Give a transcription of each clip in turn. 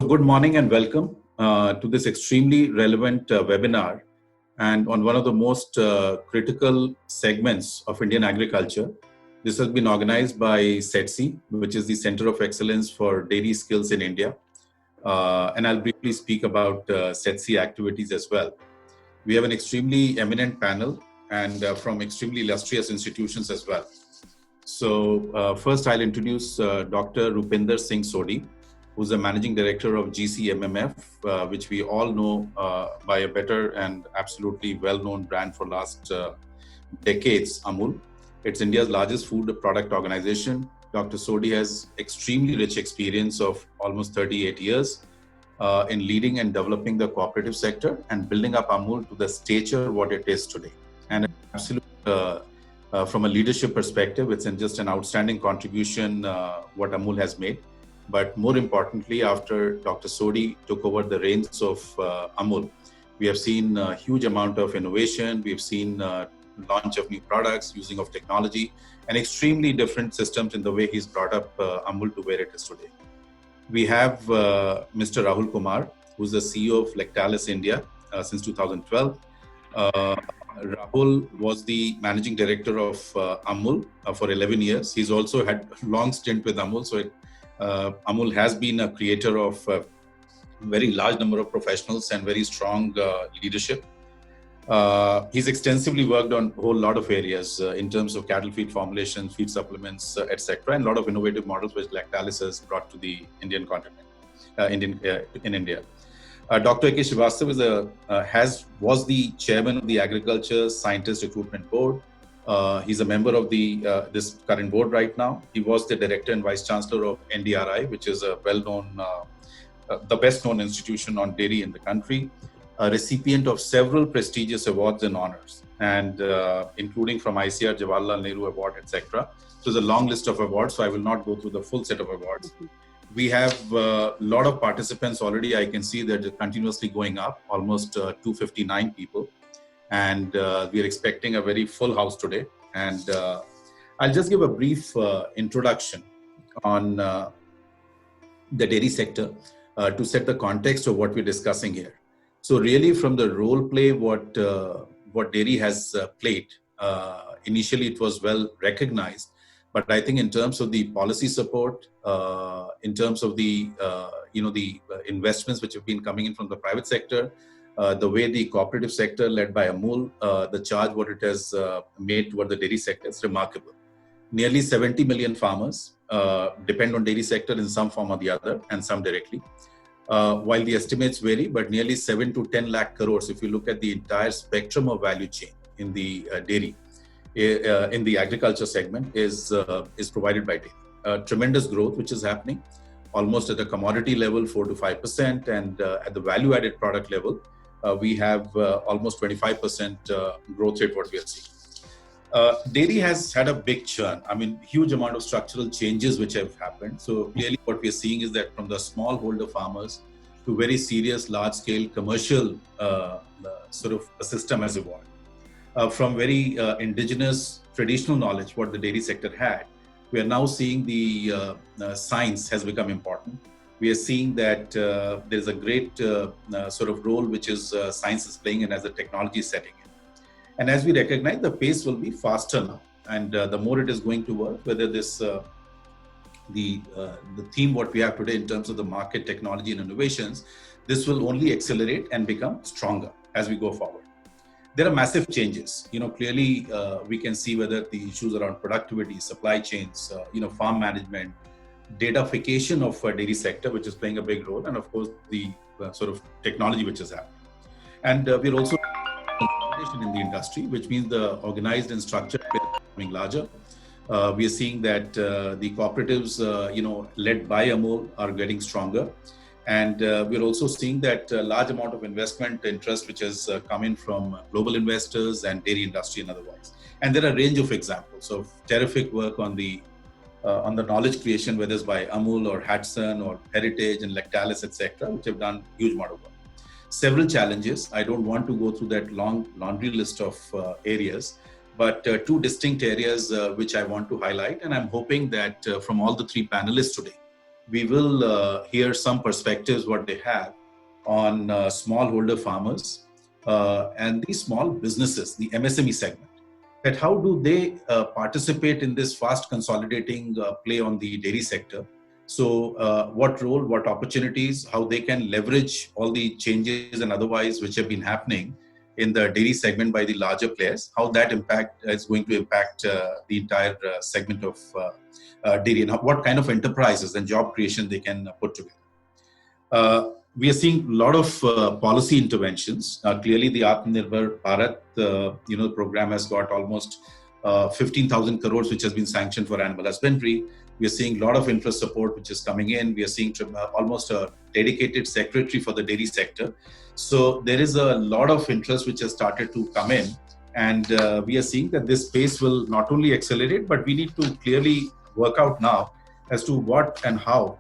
Good morning and welcome to this extremely relevant webinar and on one of the most critical segments of Indian agriculture. This has been organized by CETSI, which is the Center of Excellence for Dairy Skills in India. And I'll briefly speak about CETSI activities as well. We have an extremely eminent panel and from extremely illustrious institutions as well. So first I'll introduce Dr. Rupinder Singh Sodhi, who's the Managing Director of GCMMF, which we all know by a better and absolutely well-known brand for last decades, Amul. It's India's largest food product organization. Dr. Sodhi has extremely rich experience of almost 38 years in leading and developing the cooperative sector and building up Amul to the stature what it is today. And absolute, from a leadership perspective, it's just an outstanding contribution what Amul has made. But more importantly, after Dr. Sodhi took over the reins of Amul, we have seen a huge amount of innovation. We've seen launch of new products, using of technology, and extremely different systems in the way he's brought up Amul to where it is today. We have Mr. Rahul Kumar, who's the CEO of Lactalis India since 2012. Rahul was the managing director of Amul for 11 years. He's also had a long stint with Amul, so Amul has been a creator of a very large number of professionals and very strong leadership. He's extensively worked on a whole lot of areas in terms of cattle feed formulations, feed supplements, etc., and a lot of innovative models which Lactalis has brought to the Indian continent, in India. Dr. A.K. Srivastava was the chairman of the Agriculture Scientist Recruitment Board. He's a member of this current board right now. He was the director and vice chancellor of NDRI, which is a well-known, the best-known institution on dairy in the country. A recipient of several prestigious awards and honors, and including from ICAR, Jawaharlal Nehru Award, etc. So there's a long list of awards, so I will not go through the full set of awards. We have a lot of participants already. I can see that they're continuously going up, almost 259 people. And we are expecting a very full house today. And I'll just give a brief introduction on the dairy sector to set the context of what we're discussing here. So really from the role play, what dairy has played, initially it was well recognized. But I think in terms of the policy support, in terms of the investments which have been coming in from the private sector, the way the cooperative sector led by Amul, the charge what it has made toward the dairy sector is remarkable. Nearly 70 million farmers depend on dairy sector in some form or the other, and some directly. While the estimates vary, but nearly 7 to 10 lakh crores, if you look at the entire spectrum of value chain in the dairy, in the agriculture segment, is provided by dairy. Tremendous growth which is happening, almost at the commodity level 4 to 5%, and at the value-added product level, we have almost 25% growth rate what we are seeing. Dairy has had a big churn. I mean, huge amount of structural changes which have happened. So clearly what we are seeing is that from the smallholder farmers to very serious, large-scale commercial sort of a system has evolved. From very indigenous, traditional knowledge, what the dairy sector had, we are now seeing the science has become important. We are seeing that there's a great sort of role which is science is playing in as the technology is setting in. And as we recognize, the pace will be faster now. And the more it is going to work, whether this, the theme what we have today in terms of the market, technology and innovations, this will only accelerate and become stronger as we go forward. There are massive changes. Clearly we can see whether the issues around productivity, supply chains, farm management, datafication of dairy sector, which is playing a big role, and of course the sort of technology which is happening. And we're also consolidation in the industry, which means the organized and structured is becoming larger. We are seeing that the cooperatives, led by Amul, are getting stronger. And we're also seeing that large amount of investment interest which has come in from global investors and dairy industry and otherwise. And there are a range of examples of terrific work on the knowledge creation, whether it's by Amul or Hatsun or Heritage and Lactalis, etc., which have done huge amount of work. Several challenges. I don't want to go through that long laundry list of areas, but two distinct areas which I want to highlight. And I'm hoping that from all the three panelists today, we will hear some perspectives what they have on smallholder farmers and the small businesses, the MSME segment. That how do they participate in this fast consolidating play on the dairy sector? So, what role, what opportunities, how they can leverage all the changes and otherwise which have been happening in the dairy segment by the larger players, how that impact is going to impact the entire segment of dairy, and what kind of enterprises and job creation they can put together. We are seeing a lot of policy interventions. Clearly, the Atmanirbhar Bharat, program has got almost 15,000 crores, which has been sanctioned for animal husbandry. We are seeing a lot of infra support, which is coming in. We are seeing almost a dedicated secretary for the dairy sector. So there is a lot of interest which has started to come in. And we are seeing that this space will not only accelerate, but we need to clearly work out now as to what and how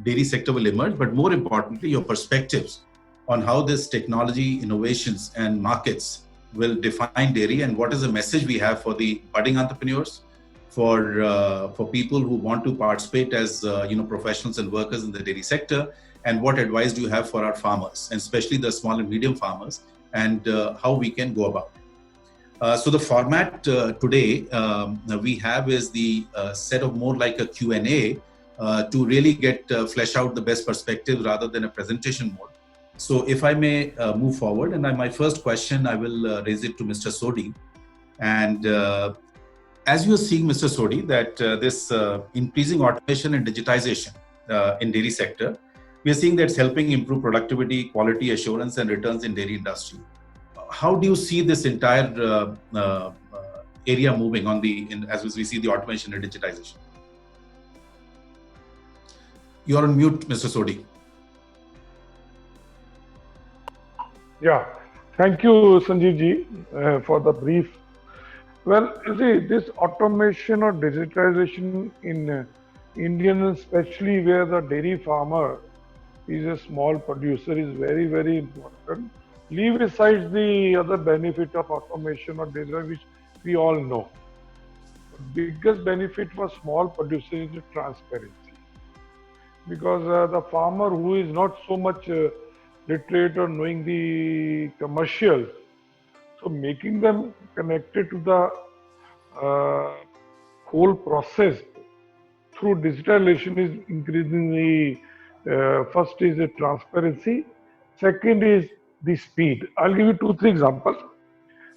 dairy sector will emerge, but more importantly, your perspectives on how this technology, innovations, and markets will define dairy, and what is the message we have for the budding entrepreneurs, for people who want to participate as professionals and workers in the dairy sector, and what advice do you have for our farmers, and especially the small and medium farmers, and how we can go about it. So the format today we have is the set of more like a Q&A to really get flesh out the best perspective rather than a presentation mode. So if I may move forward, and my first question, I will raise it to Mr. Sodhi. And as you are seeing, Mr. Sodhi, that this increasing automation and digitization in dairy sector, we are seeing that's helping improve productivity, quality assurance, and returns in dairy industry. How do you see this entire area moving on as we see the automation and digitization? You're on mute, Mr. Sodhi. Yeah, thank you, Sanjeev ji, for the brief. Well, you see, this automation or digitization in Indian, especially where the dairy farmer is a small producer, is very, very important. Leave aside the other benefit of automation or digitization, which we all know. The biggest benefit for small producers is transparency. Because the farmer who is not so much literate or knowing the commercials, so making them connected to the whole process through digitalization is increasing the first is the transparency, second is the speed. I'll give you 2-3 examples.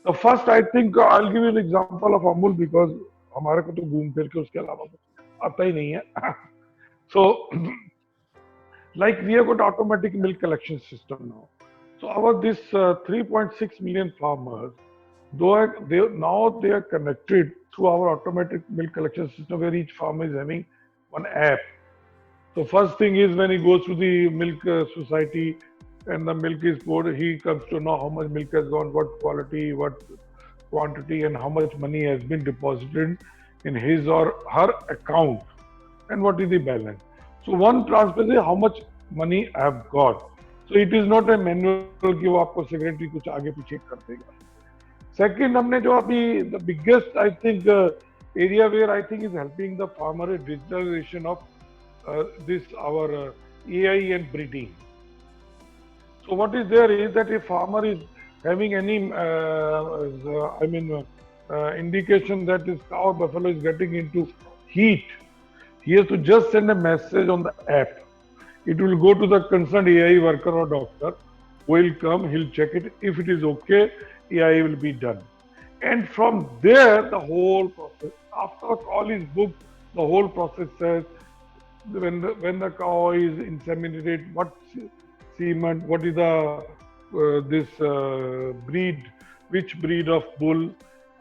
The first, I think I'll give you an example of Amul because हमारे को तो घूम फिर के उसके अलावा आता ही नहीं है. So, like we have got automatic milk collection system now. So our this 3.6 million farmers, now they are connected through our automatic milk collection system where each farmer is having one app. So first thing is when he goes to the milk society and the milk is poured, he comes to know how much milk has gone, what quality, what quantity, and how much money has been deposited in his or her account, and what is the balance. So one transparency, how much money I have got. So it is not a manual कि वो आपको secretary कुछ आगे पीछे कर देगा. Second, हमने जो अभी the biggest I think area where I think is helping the farmer is digitalization of this our AI and breeding. So what is there is that if farmer is having any indication that his cow or buffalo is getting into heat, he has to just send a message on the app. It will go to the concerned AI worker or doctor who will come, he'll check it. If it is okay, AI will be done. And from there, the whole process, after the call is booked, the whole process says when the cow is inseminated, what semen, what is the breed, which breed of bull.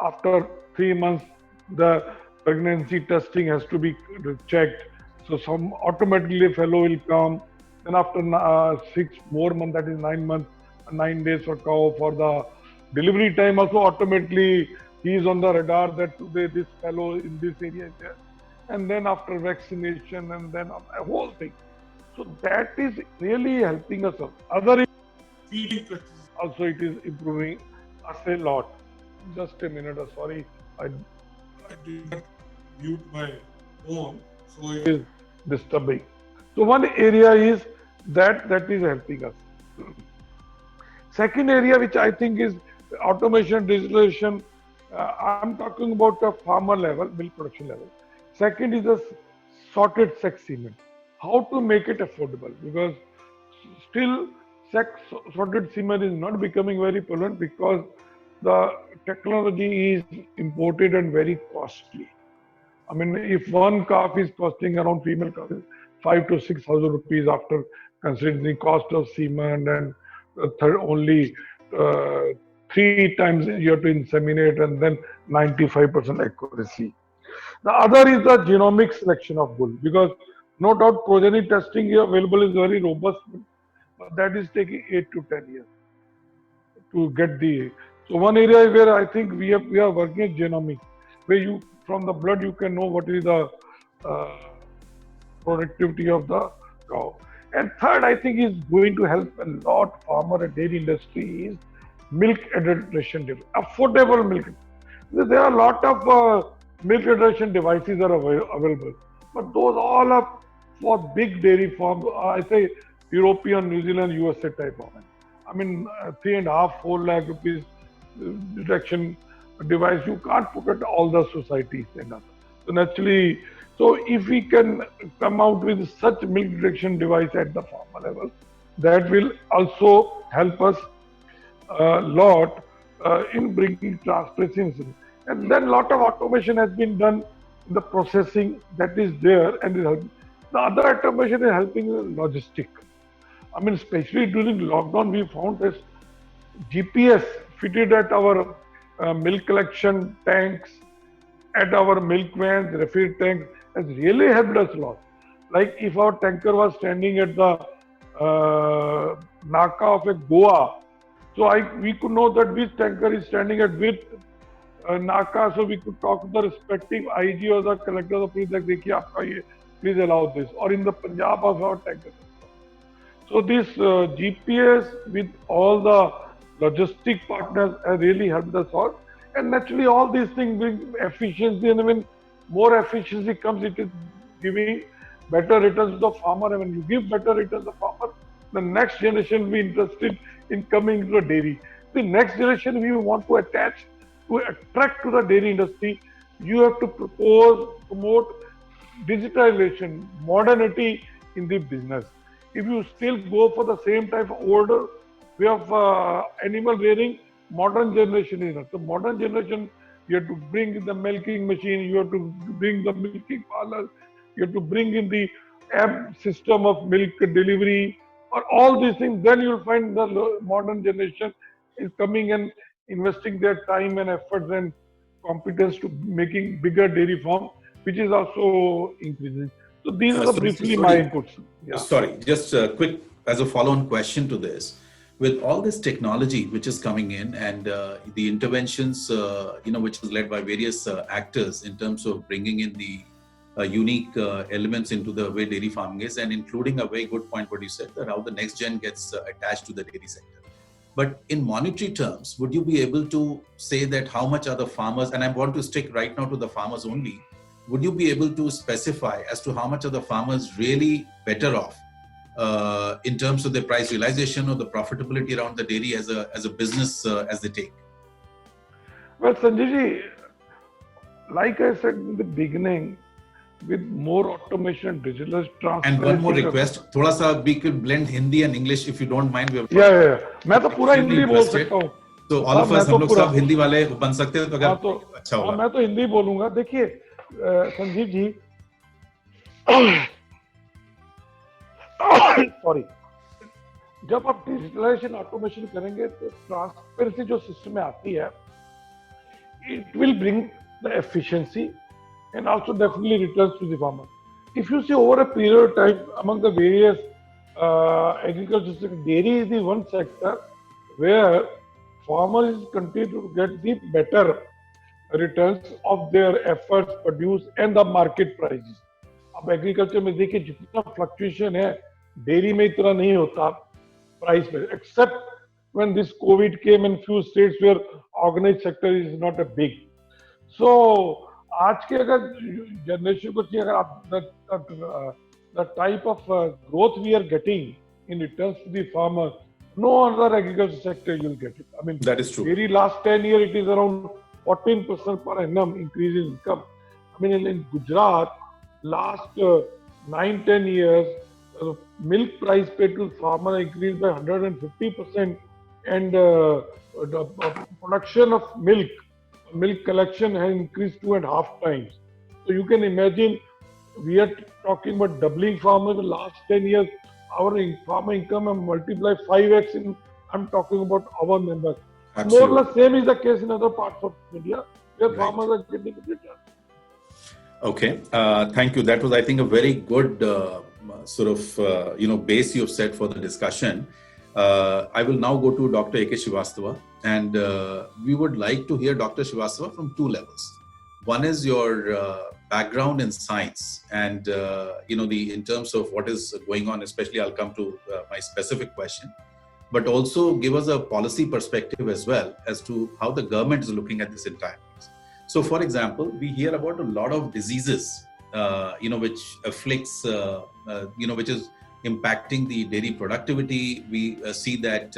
After 3 months, the pregnancy testing has to be checked. So some automatically a fellow will come. Then after 6 more months, that is 9 months, 9 days for cow. For the delivery time also automatically he is on the radar that today this fellow in this area is there. And then after vaccination and then a whole thing. So that is really helping us. Other feeding also it is improving us a lot. Just a minute, sorry, I did not mute my phone. So it is disturbing. So one area is that is helping us. Second area which I think is automation, digitalization. I'm talking about the farmer level, milk production level. Second is the sorted sex cement. How to make it affordable? Because still sex sorted cement is not becoming very prevalent because the technology is imported and very costly. I mean, if one calf is costing around female calf is 5 to 6 thousand rupees after considering the cost of cement and third only uh, 3 times you have to inseminate and then 95% accuracy. The other is the genomic selection of bull because no doubt progeny testing here available is very robust, but that is taking 8 to 10 years to get the. So one area where I think we are working at genomics, where you from the blood you can know what is the uh, productivity of the cow. And third, I think is going to help a lot farmer and dairy industry is milk adulteration, affordable milk. There are a lot of milk adulteration devices are available, but those all are for big dairy farms. I say European, New Zealand, USA type of it. I mean, 3.5, 4 lakh rupees detection device. You can't put it all the societies and others. So naturally, so if we can come out with such milk detection device at the farmer level, that will also help us a lot in bringing transparency. And then a lot of automation has been done in the processing that is there and is helping. The other automation is helping in logistic. I mean, especially during lockdown, we found this GPS fitted at our milk collection tanks, at our milk vans, refill tanks has really helped us a lot. Like if our tanker was standing at the Naka of a Goa, so we could know that which tanker is standing at which Naka, so we could talk to the respective IG or the collector of the police that देखिए आपका ये please allow this, or in the Punjab of our tanker. So this GPS with all the logistic partners have really helped us out. And naturally, all these things bring efficiency, and when more efficiency comes, it is giving better returns to the farmer. And when you give better returns to the farmer, the next generation will be interested in coming to the dairy. The next generation we want to attach to attract to the dairy industry. You have to promote digitalization, modernity in the business. If you still go for the same type of older way of animal rearing, modern generation is not. So modern generation, you have to bring in the milking machine, you have to bring the milking parlor, you have to bring in the app system of milk delivery, or all these things. Then you'll find the modern generation is coming and investing their time and efforts and competence to making bigger dairy farm, which is also increasing. So these are briefly my inputs. Yeah. Sorry, just a quick as a follow-on question to this. With all this technology which is coming in and the interventions, which is led by various actors in terms of bringing in the unique elements into the way dairy farming is, and including a very good point what you said, that how the next gen gets attached to the dairy sector. But in monetary terms, would you be able to say that how much are the farmers, and I want to stick right now to the farmers only, would you be able to specify as to how much are the farmers really better off in terms of the price realization or the profitability around the dairy as a business as they take? Well, Sanjay, like I said in the beginning, with more automation, digital transparency. And one more request, थोड़ा सा we could blend Hindi and English if you don't mind. Yeah. मैं तो पूरा हिंदी बोल सकता हूँ. So all of us हम लोग सब हिंदी वाले बन सकते हैं तो अगर अच्छा होगा. मैं तो हिंदी बोलूँगा. देखिए संजीव जी, सॉरी, जब आप डिजिटलाइजेशन ऑटोमेशन करेंगे तो ट्रांसपेरेंसी जो सिस्टम में आती है, it will bring the efficiency and also definitely returns to the farmer. If you see over a period of time among the various agricultural sectors, dairy is the one sector where farmers continue to get the better returns of their efforts produced and the market prices. अब agriculture में देखिए जितना fluctuation है, dairy में इतना नहीं होता price में, except when this COVID came in few states where organized sector is not a big. So आज के अगर जनरेशन को चाहिए, अगर आप the type of growth we are getting in returns to the farmer, no other agriculture sector you'll get it. I mean, That is true. very last 10 years, it is around 14% per annum increase in income. I mean, in Gujarat, last 9-10 years, milk price paid to farmer increased by 150%, and the production of milk collection has increased 2.5 times. So you can imagine, we are talking about doubling farmers in the last 10 years. Our farmer income have multiplied 5x in, I'm talking about our members. Absolutely. More or less same is the case in other parts of India, where Right. farmers are getting a return. Okay, thank you. That was, I think, a very good base you have set for the discussion. I will now go to Dr. A.K. Srivastava, and we would like to hear Dr. Srivastava from two levels. One is your background in science, and in terms of what is going on. Especially, I'll come to my specific question, but also give us a policy perspective as well as to how the government is looking at this entire piece. So, for example, we hear about a lot of diseases, which afflicts, which is impacting the dairy productivity. We see that,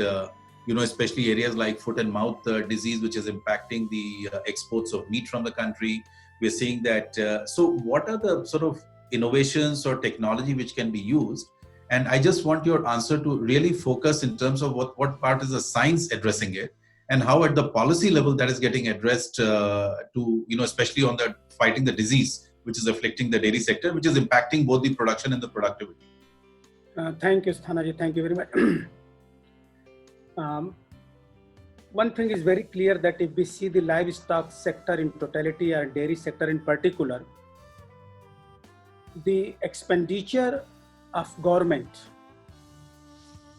especially areas like foot and mouth disease, which is impacting the exports of meat from the country. We're seeing that. So, what are the sort of innovations or technology which can be used? And I just want your answer to really focus in terms of what part is the science addressing it, and how at the policy level that is getting addressed especially on the fighting the disease which is afflicting the dairy sector, which is impacting both the production and the productivity. Thank you, Sthanaji. Thank you very much. One thing is very clear, that if we see the livestock sector in totality or dairy sector in particular, the expenditure of government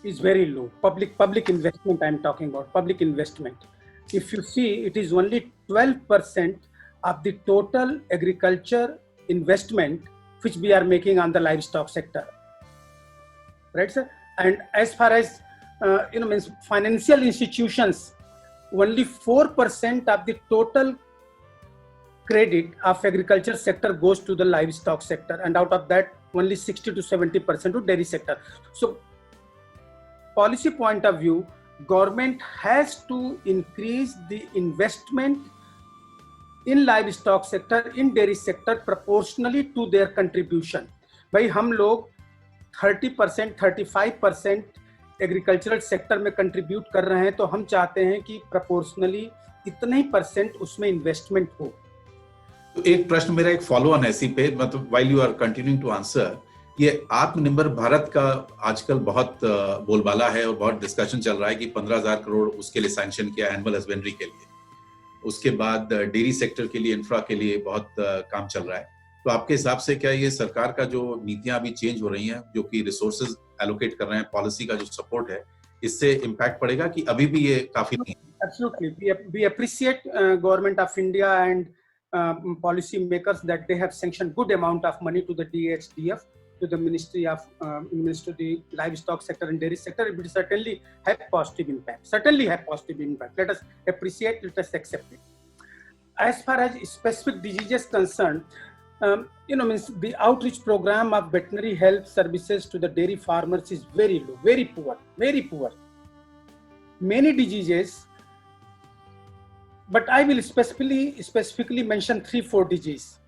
is very low. Public investment, I'm talking about public investment. If you see, it is only 12% of the total agriculture investment which we are making on the livestock sector, right, sir? And as far as means financial institutions, only 4% of the total credit of agriculture sector goes to the livestock sector, and out of that only 60 to 70% to dairy sector. So, policy point of view, government has to increase the investment in livestock sector, in dairy sector proportionally to their contribution. भाई हम लोग 30%, 35% agricultural sector में contribute कर रहे हैं, तो हम चाहते हैं कि प्रोपोर्शनली इतने ही % उसमें इन्वेस्टमेंट हो. तो एक प्रश्न मेरा, एक फॉलो ऑन ऐसी पे, मतलब while you are continuing to answer, ये आत्मनिर्भर भारत का आजकल बहुत बोलबाला है और बहुत डिस्कशन चल रहा है कि 15,000 करोड़ उसके लिए सैंक्शन किया एनिमल हस्बेंड्री के लिए. उसके बाद डेयरी सेक्टर के लिए, इंफ्रा के लिए बहुत काम चल रहा है. तो आपके हिसाब से क्या ये सरकार का जो नीतियां अभी चेंज हो रही हैं, जो कि रिसोर्सेज एलोकेट कर रहे हैं, पॉलिसी का जो सपोर्ट है, इससे इम्पैक्ट पड़ेगा कि अभी भी ये काफी नहीं है? Absolutely, we appreciate government of India and policy makers that they have sanctioned good amount of money to the DHDF, to the Ministry of Ministry of the Livestock Sector and Dairy Sector. It will certainly have positive impact. Certainly have positive impact. Let us appreciate. Let us accept it. As far as specific diseases concerned, means the outreach program of veterinary health services to the dairy farmers is very low, very poor, very poor. Many diseases, but I will specifically mention 3-4 diseases.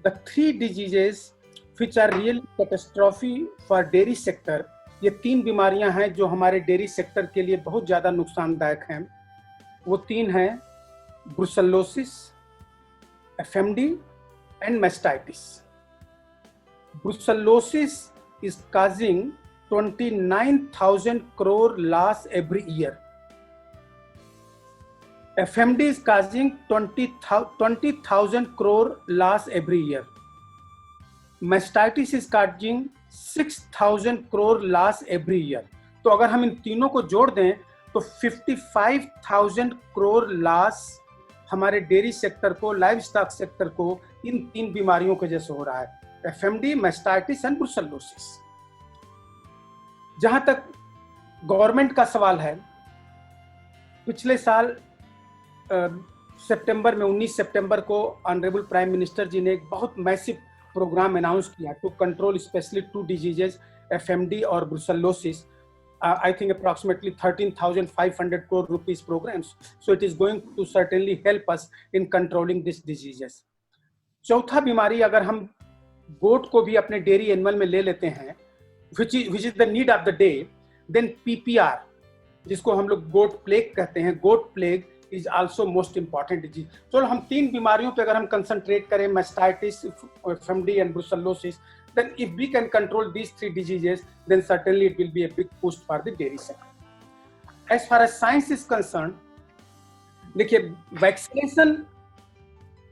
The 3 diseases which are really catastrophe for dairy sector, ये 3 बीमारियां हैं जो हमारे dairy sector के लिए बहुत ज़्यादा नुकसानदायक हैं. वो 3 हैं brucellosis, FMD and mastitis. Brucellosis is causing 29,000 crore loss every year. FMD is causing 20,000 crore loss every year. Mastitis is causing 6,000 crore loss every year. तो अगर हम इन तीनों को जोड़ दें तो 55,000 crore loss हमारे डेयरी सेक्टर को, लाइव स्टॉक सेक्टर को इन 3 बीमारियों के जैसे हो रहा है, FMD, mastitis and brucellosis. जहां तक गवर्नमेंट का सवाल है, पिछले साल सितंबर में 19 सितंबर को ऑनरेबल प्राइम मिनिस्टर जी ने एक बहुत मैसिव प्रोग्राम अनाउंस किया to control specially 2 diseases, FMD और brucellosis. I think approximately 13,500 crore rupees programs. So it is going to certainly help us in controlling these diseases. चौथा बीमारी अगर हम गोट को भी अपने डेयरी एनिमल में ले लेते हैं, which is the need of the day, then PPR, जिसको हम लोग गोट प्लेग कहते हैं, गोट plague is also most important disease. चलो हम 3 बीमारियों पे अगर हम कंसंट्रेट करें, mastitis, FMD and brucellosis, then if we can control these 3 diseases, then certainly it will be a big boost for the dairy sector. As far as science is concerned, देखिए vaccination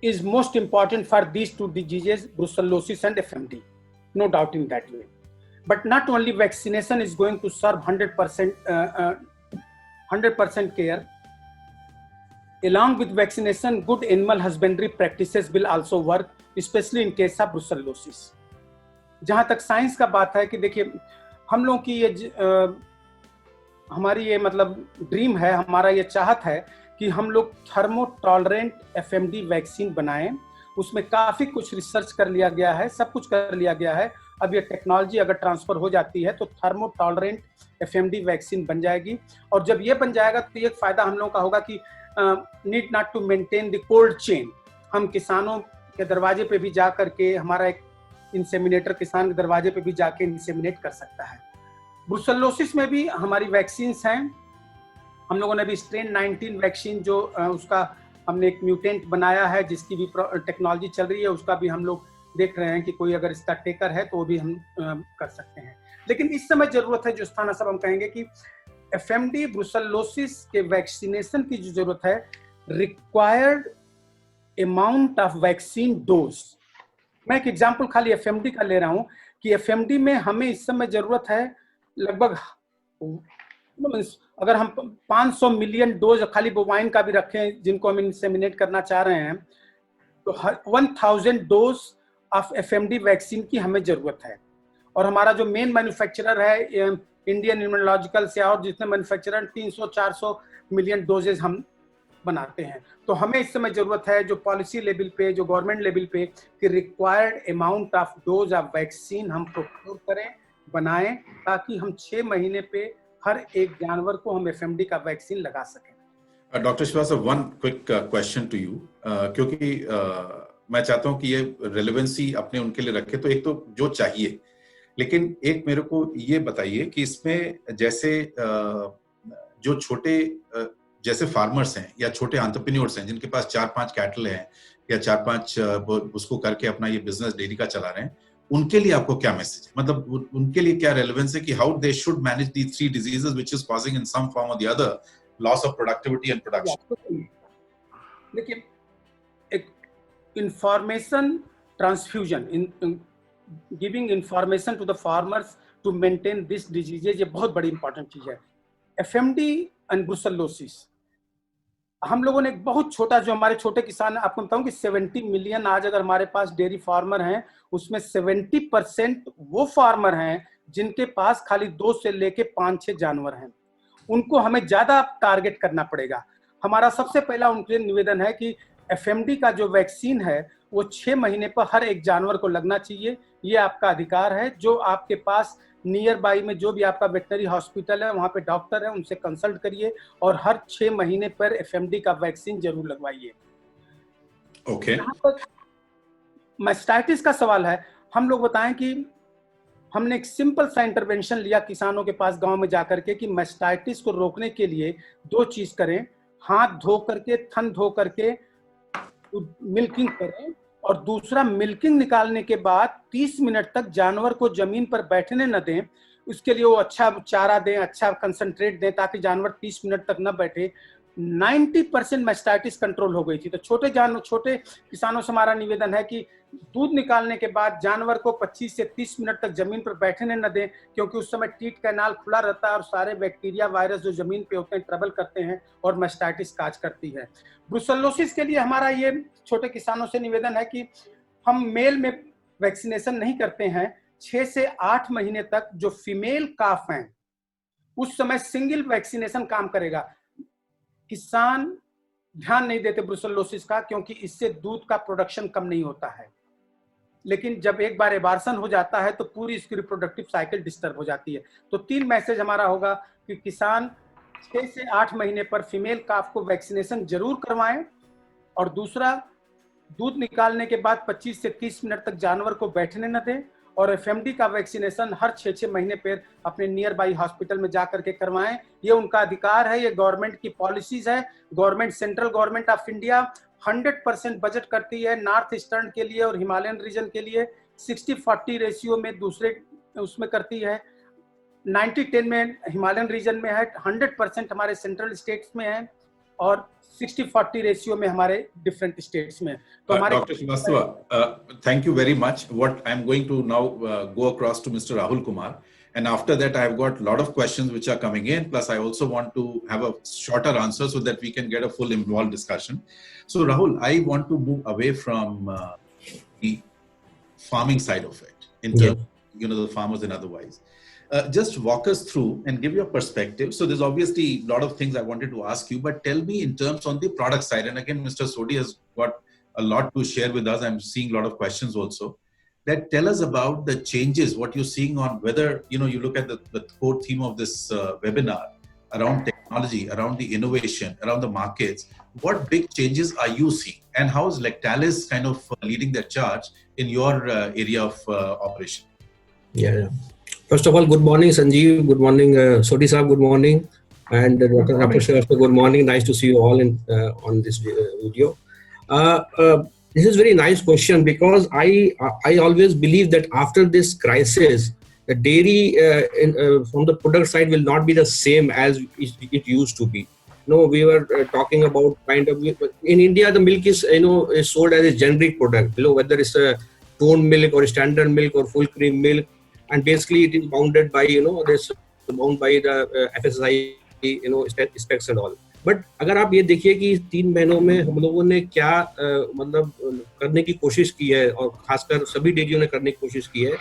is most important for these 2 diseases, brucellosis and FMD, no doubt in that way. But not only vaccination is going to serve 100% care. Along with vaccination, good animal husbandry practices will also work, especially in case of brucellosis. जहाँ तक science का बात है कि देखिए हम लोगों की ये हमारी ये मतलब ड्रीम है, हमारा ये चाहत है कि हम लोग थर्मो टॉलरेंट FMD वैक्सीन बनाएं. उसमें काफ़ी कुछ रिसर्च कर लिया गया है, सब कुछ कर लिया गया है. अब ये टेक्नोलॉजी अगर ट्रांसफ़र हो जाती है तो थर्मो टॉलरेंट FMD वैक्सीन बन जाएगी. और जब ये बन जाएगा तो एक फ़ायदा हम लोगों का होगा कि need not to maintain the cold chain. हम किसानों के दरवाजे पे भी जा करके, हमारा एक इंसेमिनेटर किसान के दरवाजे पे भी जाके इंसेमिनेट कर सकता है. ब्रुसेलोसिस में भी हमारी वैक्सीन्स हैं. हम लोगों ने भी स्ट्रेन 19 वैक्सीन जो उसका हमने एक म्यूटेंट बनाया है जिसकी भी टेक्नोलॉजी चल रही है, उसका भी हम लोग देख रहे हैं कि कोई अगर इसका टेकर है तो वो भी हम कर सकते हैं. लेकिन इस समय जरूरत है, जो स्थान सब हम कहेंगे कि FMD ब्रुसेलोसिस के वैक्सीनेशन की जो जरूरत है, required amount of vaccine dose. मैं एक एग्जांपल खाली FMD का ले रहा हूं कि FMD में हमें इस समय जरूरत है लगभग, अगर हम 500 मिलियन डोज खाली बोवाइन का भी रखें जिनको हम इंसेमिनेट करना चाह रहे हैं, तो 1000 डोज ऑफ FMD वैक्सीन की हमें जरूरत है. और हमारा जो मेन मैन्युफैक्चरर है इंडियन इम्यूनोलॉजिकल से और जितने मैन्युफैक्चरर 300-400 मिलियन डोजेज हम बनाते हैं. तो हमें इस समय जरूरत है जो पॉलिसी लेवल पे, जो गवर्नमेंट लेवल पे, कि required amount of dose of vaccine हम प्रोक्योर करें, बनाएं, ताकि हम 6 महीने पे हर एक जानवर को हम FMD का वैक्सीन लगा सकें. Doctor Srivastava, one quick question to you, क्योंकि मैं चाहता हूं कि ये रेलेवेंसी अपने उनके लिए रखे. तो एक तो जो चाहिए, लेकिन एक मेरे को ये बताइए कि इसमें जैसे जो छोटे जैसे फार्मर्स हैं या छोटे एंटरप्रेन्योर्स हैं जिनके पास 4-5 कैटल हैं या 4-5 उसको करके अपना ये बिजनेस डेयरी का चला रहे हैं, उनके लिए आपको क्या मैसेज है? मतलब उनके लिए क्या रेलेवेंस है कि how they should manage the 3 diseases which is causing in some form और the other loss of productivity and production. देखिए, एक information transfusion, in giving information to the farmers to maintain this diseases, ये बहुत बड़ी important चीज है. FMD and brucellosis हम लोगों ने एक बहुत छोटा, जो हमारे छोटे किसान, आपको बताऊं कि 70 मिलियन आज अगर हमारे पास डेयरी फार्मर हैं, उसमें 70% वो फार्मर हैं जिनके पास खाली 2 से लेके 5-6 जानवर हैं. उनको हमें ज्यादा टारगेट करना पड़ेगा. हमारा सबसे पहला उनके निवेदन है कि FMD का जो वैक्सीन है वो 6 महीने पर हर एक जानवर को लगना चाहिए. ये आपका अधिकार है. जो आपके पास नियर बाई में जो भी आपका वेटनरी हॉस्पिटल है, वहाँ पे डॉक्टर है, उनसे कंसल्ट करिए और हर 6 महीने पर FMD का वैक्सीन जरूर लगवाइए. ओके. यहाँ पर मैस्टाइटिस का सवाल है. हम लोग बताएं कि हमने एक सिंपल सा इंटरवेंशन लिया किसानों के पास गांव में जाकर के कि मैस्टाइटिस को रोकने के लिए 2 चीज करें. हाथ धो करके, थन धो करके मिल्किंग करें, और दूसरा मिल्किंग निकालने के बाद 30 मिनट तक जानवर को जमीन पर बैठने न दें. उसके लिए वो अच्छा चारा दें, अच्छा कंसंट्रेट दें, ताकि जानवर 30 मिनट तक न बैठे. 90% मैस्टाइटिस कंट्रोल हो गई थी. तो छोटे किसानों से हमारा निवेदन है कि दूध निकालने के बाद जानवर को 25 से 30 मिनट तक जमीन पर बैठने न दें, क्योंकि उस समय टीट कैनाल खुला रहता है और सारे बैक्टीरिया, वायरस जो जमीन पे होते हैं ट्रबल करते हैं और मैस्टाइटिस काज करती है. ब्रुसेलोसिस के लिए हमारा ये छोटे किसानों से निवेदन है कि हम मेल में वैक्सीनेशन नहीं करते हैं. 6 से 8 महीने तक जो फीमेल काफ हैं उस समय सिंगल वैक्सीनेशन काम करेगा. किसान ध्यान नहीं देते ब्रुसेलोसिस का, क्योंकि इससे दूध का प्रोडक्शन कम नहीं होता है. लेकिन जब एक बार एबार्सन हो जाता है तो पूरी इसकी रिप्रोडक्टिव साइकिल डिस्टर्ब हो जाती है। तो 3 मैसेज हमारा होगा कि किसान 6 से 8 महीने पर फीमेल काफ को वैक्सीनेशन जरूर करवाएं, और दूसरा, दूध निकालने के बाद 25 से 30 मिनट तक जानवर को बैठने न दें, और एफएमडी का वैक्सीनेशन हर 6-6 महीने पर अपने नियर बाई हॉस्पिटल में जाकर के करवाएं। ये उनका अधिकार है, ये गवर्नमेंट की पॉलिसीज है। Government, central government of India 100% budget करती है नॉर्थ ईस्टर्न के लिए और हिमालयन रीजन के लिए, 60-40 रेशियो में दूसरे उसमें करती है, 90-10 में हिमालयन रीजन में है, 100% हमारे सेंट्रल स्टेट्स में है, और 60-40 रेशियो में हमारे डिफरेंट स्टेट्स में। तो हमारे Dr. Srivastava, thank you very much. What I'm going to now go across to Mr. Rahul Kumar, and after that I've got a lot of questions which are coming in. Plus, I also want to have a shorter answer so that we can get a full involved discussion. So, Rahul, I want to move away from the farming side of it, in terms of, the farmers and otherwise. Just walk us through and give your perspective. So there's obviously a lot of things I wanted to ask you, but tell me in terms on the product side. And again, Mr. Sodhi has got a lot to share with us. I'm seeing a lot of questions also. That tell us about the changes, what you're seeing on whether, you look at the core theme of this webinar around technology, around the innovation, around the markets. What big changes are you seeing? And how is Lactalis kind of leading that charge in your area of operation? Yeah. First of all, good morning, Sanjeev. Good morning, Sodhi Saab. Good morning, and Dr. Srivastava. Good morning. Nice to see you all on this video. This is very nice question, because I always believe that after this crisis, the dairy from the product side will not be the same as it used to be. We were talking about kind of, in India the milk is is sold as a generic product. Whether it's a toned milk or standard milk or full cream milk. And basically it is bounded by this bound by the FSSAI specs and all. But अगर आप ये देखिए कि 3 महीनों में हम लोगों ने क्या मतलब करने की कोशिश की है, और खासकर सभी डेयरियों ने करने की कोशिश की है,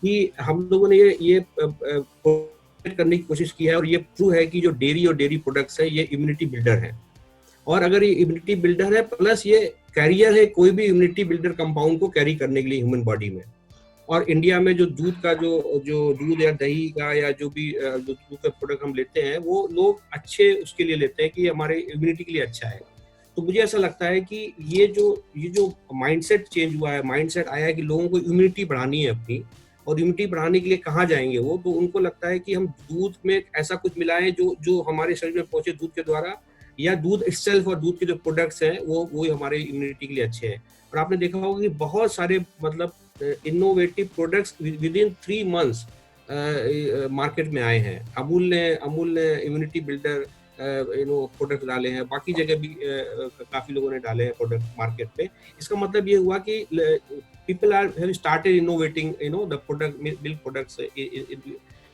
कि हम लोगों ने ये करने की कोशिश की है, और ये ट्रू है कि जो डेयरी और डेयरी प्रोडक्ट्स है ये इम्यूनिटी बिल्डर है। और अगर ये इम्यूनिटी बिल्डर है प्लस ये कैरियर है कोई भी इम्यूनिटी बिल्डर कंपाउंड को कैरी करने के लिए ह्यूमन बॉडी में। और इंडिया में जो दूध का जो दूध या दही का या जो भी दूध का प्रोडक्ट हम लेते हैं, वो लोग अच्छे उसके लिए लेते हैं कि हमारे इम्यूनिटी के लिए अच्छा है। तो मुझे ऐसा लगता है कि ये जो माइंडसेट चेंज हुआ है, माइंडसेट आया है कि लोगों को इम्यूनिटी बढ़ानी है अपनी, और इम्यूनिटी बढ़ाने के लिए कहाँ जाएंगे वो, तो उनको लगता है कि हम दूध में ऐसा कुछ मिलाएं जो हमारे शरीर में पहुंचे दूध के द्वारा, या दूध इटसेल्फ और दूध के जो प्रोडक्ट्स हैं वो हमारे इम्यूनिटी के लिए अच्छे हैं। और आपने देखा होगा कि बहुत सारे मतलब innovative products with in 3 months market में आए हैं। अमूल ने इम्यूनिटी बिल्डर प्रोडक्ट डाले हैं, बाकी जगह भी काफी लोगों ने डाले हैं प्रोडक्ट मार्केट में। इसका मतलब ये हुआ कि people have started innovating the product milk products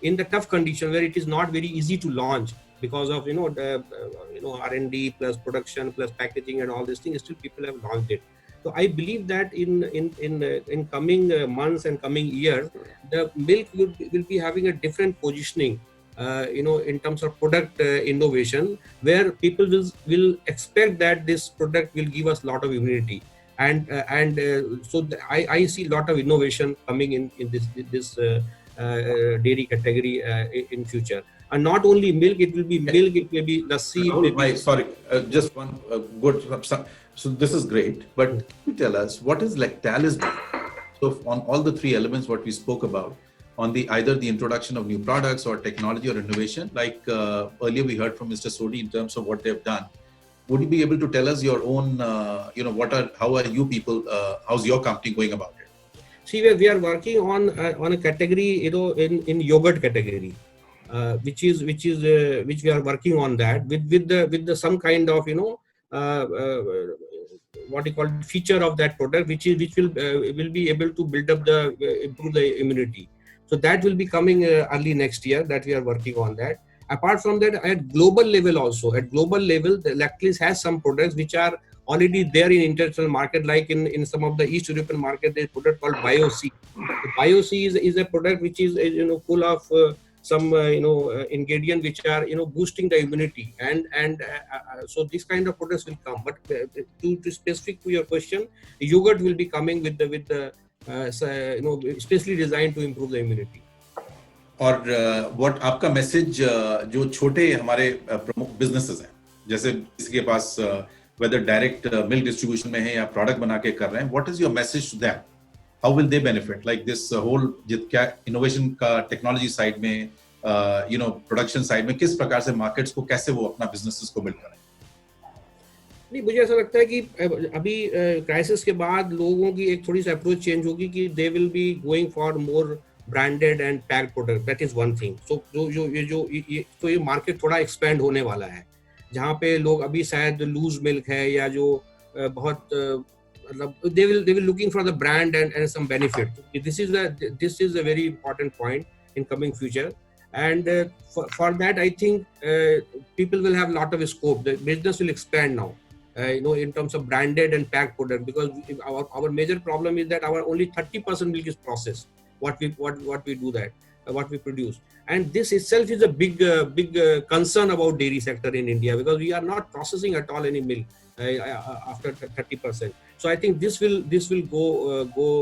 in the tough condition where it is not very easy to launch because of R&D plus production plus packaging and all these things. Still people have launched it. So I believe that in coming months and coming years, the milk will be having a different positioning, in terms of product innovation, where people will expect that this product will give us a lot of immunity, and so I see a lot of innovation coming in this dairy category in future. And not only milk, it will be milk, it will be lassi. Just one good. So this is great, but can you tell us what is Lactalis doing? So on all the 3 elements what we spoke about, on either the introduction of new products or technology or innovation, like earlier we heard from Mr. Sodhi in terms of what they've done. Would you be able to tell us your own, how are you people, how's your company going about it? See, we are working on a category, in yogurt category, which we are working on that with the some kind of, what you call feature of that product, which will be able to build up improve the immunity. So that will be coming early next year. That we are working on that. Apart from that, at global level also, the Lactalis has some products which are already there in international market, like in some of the East European market, there's a product called BioC. BioC is a product which is full of some ingredient which are boosting the immunity, and so this kind of products will come. But to specific to your question, yogurt will be coming with the specially designed to improve the immunity. और what आपका message जो छोटे हमारे प्रमुख businesses हैं, जैसे किसी के पास वेदर डायरेक्ट मिल्क डिस्ट्रीब्यूशन में है या प्रोडक्ट बना के कर रहे हैं, what is your message to that? How will they benefit like this whole, क्या इनोवेशन का टेक्नोलॉजी साइड में, प्रोडक्शन साइड में किस प्रकार से मार्केट्स को कैसे वो अपना बिजनेसेस को बिल्ड करें? नहीं, मुझे ऐसा लगता है कि अभी क्राइसिस के बाद लोगों की एक थोड़ी सी अप्रोच चेंज होगी कि they will be going for more branded and packed product. That is one thing. So तो ये मार्केट थोड़ा एक्सपेंड होने वाला है, जहाँ पे लोग अभी शायद लूज मिल्क है या जो बहुत मतलब they will looking for the brand and some benefit. This is a very important point in coming future. And for that, I think people will have a lot of scope. The business will expand now, in terms of branded and packed product, because our major problem is that our only 30% milk is processed. What we do that, what we produce, and this itself is a big concern about dairy sector in India, because we are not processing at all any milk after 30%. So I think this will go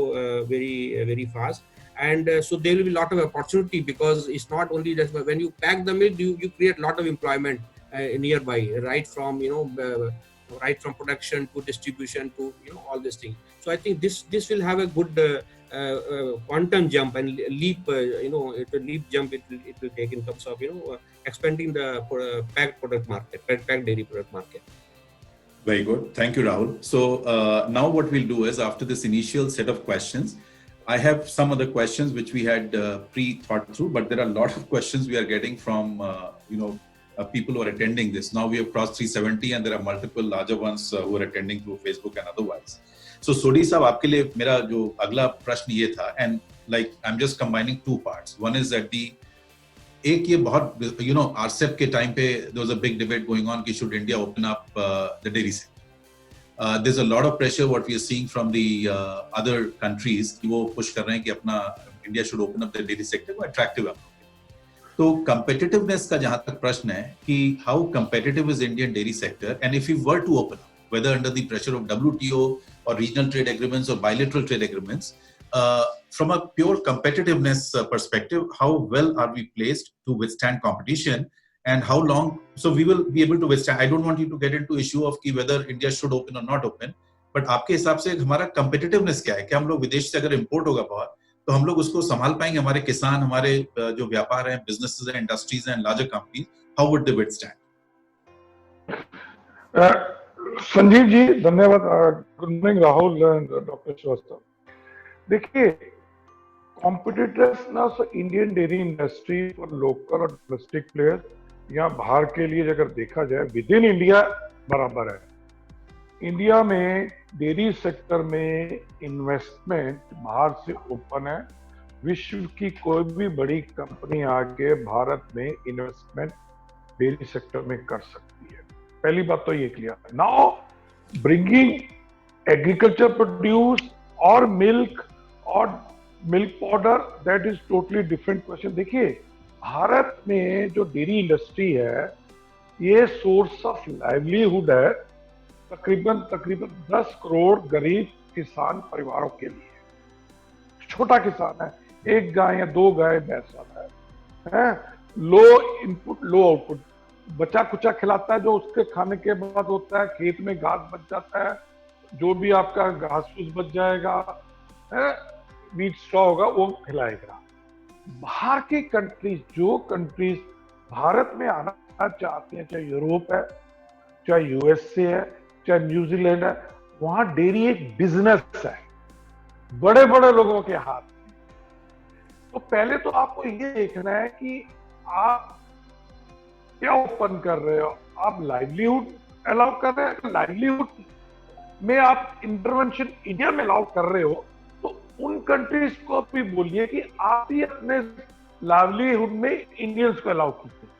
very fast. And so there will be a lot of opportunity, because it's not only that when you pack the milk, you create a lot of employment nearby, right from production to distribution to all these things. So I think this will have a good quantum jump and leap, it will leap jump it will take in terms of expanding the packed product market, packed dairy product market. Very good, thank you, Rahul. So now what we'll do is, after this initial set of questions, I have some other questions which we had pre-thought through, but there are a lot of questions we are getting from people who are attending this. Now we have crossed 370 and there are multiple larger ones who are attending through Facebook and otherwise. So Sodhi साहब, आपके लिए मेरा जो अगला प्रश्न ये था, and like I'm just combining two parts. One is that एक ये बहुत RCEP के टाइम पे there was a big debate going on कि should India open up the dairy sector. There's a lot of pressure what we are seeing from the other countries कि वो push कर रहे हैं कि अपना India should open up the dairy sector को attractive है. तो competitiveness का जहाँ तक प्रश्न है कि how competitive is Indian dairy sector, and if we were to open up, whether under the pressure of WTO or regional trade agreements or bilateral trade agreements, from a pure competitiveness perspective, how well are we placed to withstand competition? And how long, so we will be able to withstand. I don't want you to get into issue of कि whether India should open or not open, but आपके हिसाब से हमारा competitiveness क्या है? क्या हम लोग विदेश से अगर import होगा बहुत, तो हम लोग उसको संभाल पाएंगे? हमारे किसान, हमारे जो व्यापार हैं, businesses हैं, industries हैं, larger companies, how would they withstand? Sanjeev ji, धन्यवाद. Good morning Rahul and doctor Srivastava. देखिए, competitiveness of Indian dairy industry for local और domestic players या बाहर के लिए अगर देखा जाए, विद इन इंडिया बराबर है. इंडिया में डेयरी सेक्टर में इन्वेस्टमेंट बाहर से ओपन है. विश्व की कोई भी बड़ी कंपनी आके भारत में इन्वेस्टमेंट डेयरी सेक्टर में कर सकती है. पहली बात तो ये क्लियर है. नाउ ब्रिंगिंग एग्रीकल्चर प्रोड्यूस और milk powder, that is totally different question. देखिए, भारत में जो डेयरी इंडस्ट्री है, ये सोर्स ऑफ लाइवलीहुड है तकरीबन 10 करोड़ गरीब किसान परिवारों के लिए. छोटा किसान है, एक गाय या 2 गाय भैंस वाला है, लो इनपुट लो आउटपुट, बचा कुचा खिलाता है, जो उसके खाने के बाद होता है, खेत में घास बच जाता है, जो भी आपका घास फूस बच जाएगा, बीज स्ट्रॉ होगा, वो खिलाएगा. बाहर की जो कंट्रीज भारत में आना चाहती हैं, चाहे यूरोप है, चाहे यूएसए है, चाहे न्यूजीलैंड है, वहां डेयरी एक बिजनेस है, बड़े बड़े लोगों के हाथ में. तो पहले तो आपको ये देखना है कि आप क्या ओपन कर रहे हो. आप लाइवलीहुड अलाउ कर रहे हैं, लाइवलीहुड में आप इंटरवेंशन इंडिया में अलाउ कर रहे हो, उन कंट्रीज को भी बोलिए कि आप ही अपने लाइवलीहुड में इंडियंस को अलाउ करते हैं.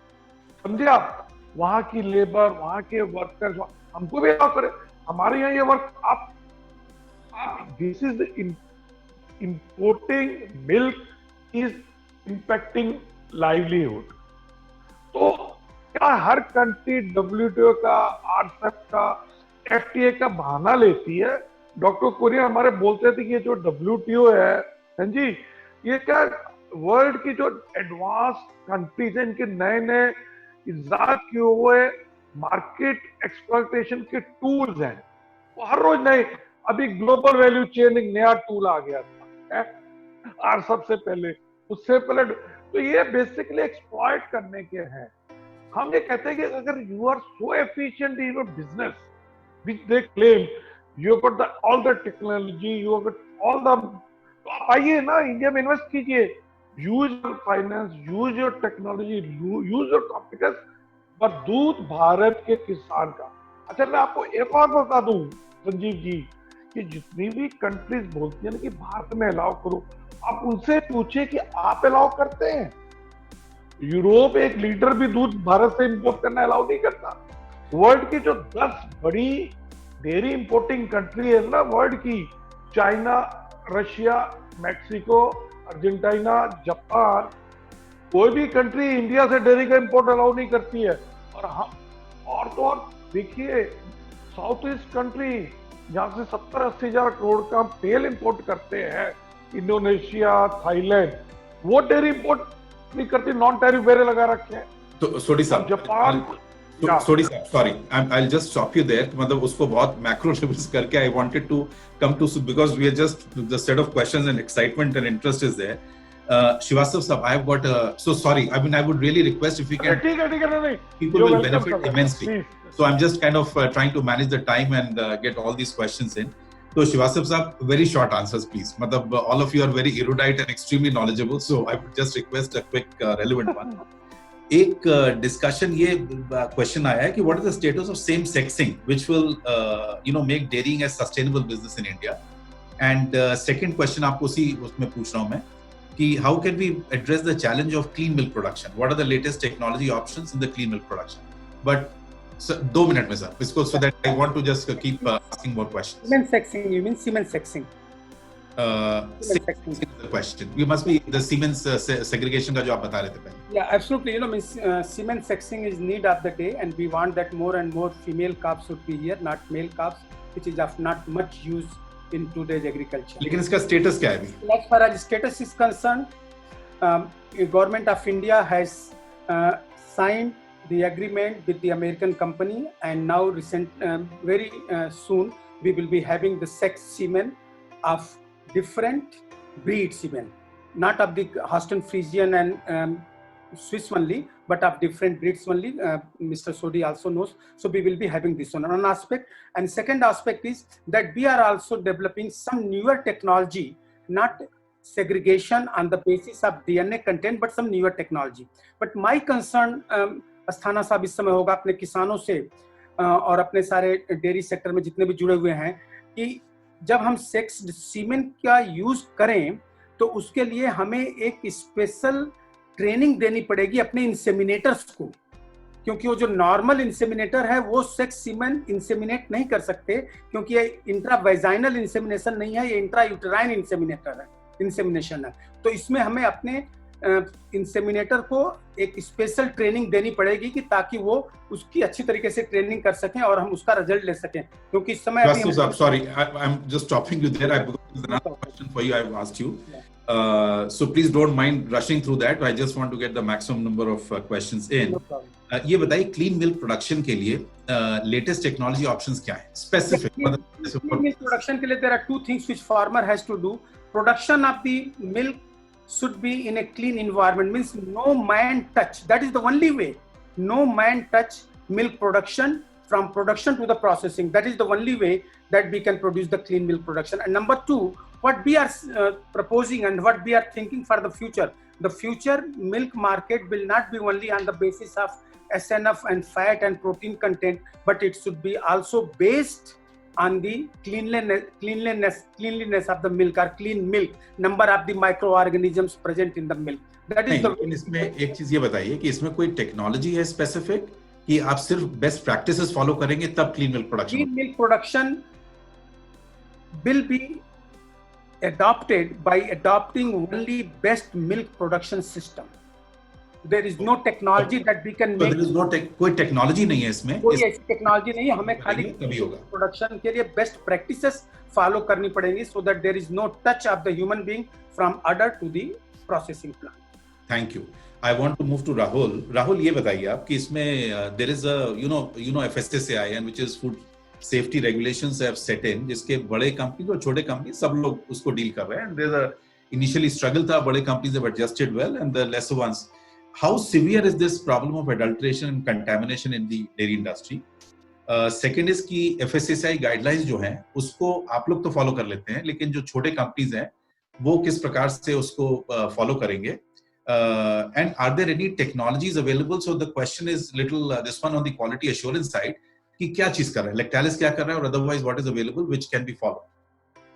समझे आप? वहां की लेबर, वहां के वर्कर्स, हमको भी अलाउ करें. हमारे यहाँ ये वर्क आप this is importing milk is impacting livelihood. तो क्या हर कंट्री WTO का, RCEP का, FTA का बहाना लेती है डॉक्टर कोरिया हमारे बोलते थे कि ये जो WTO है, हाँ जी, ये क्या वर्ल्ड की जो एडवांस कंट्रीज है, इनके नए नए इजाद किए हुए मार्केट एक्सप्लॉयटेशन के टूल्स हैं, वो हर रोज नए। अभी ग्लोबल वैल्यू चेन एक नया टूल आ गया था और सबसे पहले उससे पहले, तो ये बेसिकली एक्सप्लॉइट करने के हैं। हम ये कहते हैं कि अगर you are so efficient in your business which they claim you got the all the technology, you got all the, तो आप आइए ना इंडिया में इन्वेस्ट कीजिए, use your finance, use your technology, use your competence, पर दूध भारत के किसान का। अच्छा मैं आपको एक और बता दूं संजीव जी, कि जितनी भी कंट्रीज बोलती है ना कि भारत में अलाउ करो, आप उनसे पूछिए कि आप अलाउ करते हैं? यूरोप एक लीटर भी दूध भारत से इंपोर्ट करना अलाउ नहीं करता। वर्ल्ड की जो 10 बड़ी डेयरी इंपोर्टिंग कंट्री है ना वर्ल्ड की, China, Russia, Mexico, Argentina, Japan, कोई भी कंट्री इंडिया से डेयरी का इंपोर्ट अलाउ नहीं करती है। और हम और तो और देखिए, साउथ ईस्ट कंट्री जहां से 70-80 हजार करोड़ का हम तेल इंपोर्ट करते हैं, इंडोनेशिया, थाईलैंड, वो डेयरी इंपोर्ट नहीं करती, नॉन टैरिफ बैरियर लगा रखे हैं। तो सोडी साहब, जापान, सोडी साहब, sorry, I just stop you there, मतलब उसको बहुत मैक्रो लेवल्स करके I wanted to come to, because we are just the set of questions and excitement and interest is there. Srivastava sir, I have got so sorry. I mean, I would really request if you can. नहीं, people will benefit immensely. So I'm just kind of trying to manage the time and get all these questions in. So Srivastava sir, very short answers, please. Matlab, all of you are very erudite and extremely knowledgeable. So I would just request a quick relevant one. एक discussion ये question आया है कि what is the status of same sexing which will make dairying as sustainable business in India. And second question आपको उसी उसमें पूछ रहा हूं मैं कि how can we address the challenge of clean milk production, what are the latest technology options in the clean milk production. But 2 minute में sir इसको, so that I want to just keep asking more questions. Semen sexing, you mean semen sexing? The question we must be the Siemens segregation का जो आप बता रहे थे पहले. Yeah, absolutely. Semen sexing is need of the day, and we want that more and more female calves should be here, not male calves, which is of not much use in today's agriculture. लेकिन इसका status क्या है अभी? As far as status is concerned, government of India has signed the agreement with the American company, and now very soon we will be having the sex semen of different breed semen, not of the Holstein Friesian and Swiss only, but of different breeds only. Mr. Sodhi also knows. So we will be having this one aspect. And second aspect is that we are also developing some newer technology, not segregation on the basis of DNA content, but some newer technology. But my concern, Asthana साहब इस समय होगा अपने किसानों से और अपने सारे डेयरी सेक्टर में जितने भी जुड़े हुए हैं, कि जब हम सेक्स सीमेन का यूज करें तो उसके लिए हमें एक स्पेशल ट्रेनिंग देनी पड़ेगी अपने इंसेमिनेटर्स को, क्योंकि वो जो नॉर्मल इंसेमिनेटर है वो सेक्स सीमेन इंसेमिनेट नहीं कर सकते, क्योंकि ये इंट्रावेजाइनल इंसेमिनेशन नहीं है, ये इंट्रायूटेराइन इंसेमिनेशन है. तो इसमें हमें अपने इंसेमिनेटर को एक स्पेशल ट्रेनिंग देनी पड़ेगी कि ताकि वो उसकी अच्छी तरीके से ट्रेनिंग कर सकें और हम उसका रिजल्ट ले सकें, क्योंकि इस समय अभी sorry, I'm just stopping you there. There's another question for you I've asked you. So please don't mind rushing through that. I just want to get the maximum number of questions in. ये बताइए clean milk production के लिए latest technology options क्या है specific? Clean milk production के लिए there are 2 things which farmer has to do. Production of the milk should be in a clean environment, means no man touch. That is the only way. No man touch milk production, from production to the processing. That is the only way that we can produce the clean milk production. And number 2, what we are proposing and what we are thinking for the future milk market will not be only on the basis of SNF and fat and protein content, but it should be also based on the cleanliness of the milk, or clean milk, number of the microorganisms present in the milk. That is the. इसमें एक चीज ये बताइए कि इसमें कोई technology है specific कि आप सिर्फ बेस्ट प्रैक्टिसेस फॉलो करेंगे तब clean milk production? Clean milk production will be adopted by adopting only best milk production system. there is no technology that we can So make. there is no कोई technology नहीं है इसमें, कोई ऐसी technology नहीं है, हमें खाली तभी होगा। प्रोडक्शन के लिए बेस्ट प्रैक्टिसेस फॉलो करनी पड़ेंगी, so that there is no touch of the human being from udder to the processing plant. Thank you. I want to move to Rahul. Rahul, ये बताइए आप कि इसमें there is a you know FSSAI and which is food safety regulations have set in, जिसके बड़े company और छोटे company सब लोग उसको डील कर रहे हैं, and there's a initially struggle था, बड़े companies have adjusted well and the lesser ones. How severe is this problem of adulteration and contamination in the dairy industry? Second is कि FSSAI guidelines जो हैं उसको आप लोग तो फॉलो कर लेते हैं, लेकिन जो छोटे कंपनीज हैं वो किस प्रकार से उसको फॉलो करेंगे? And are there any technologies available? So the question is little this one on the quality assurance side कि क्या चीज कर रहा है, Lactalis क्या कर रहा है और otherwise what is available which can be followed?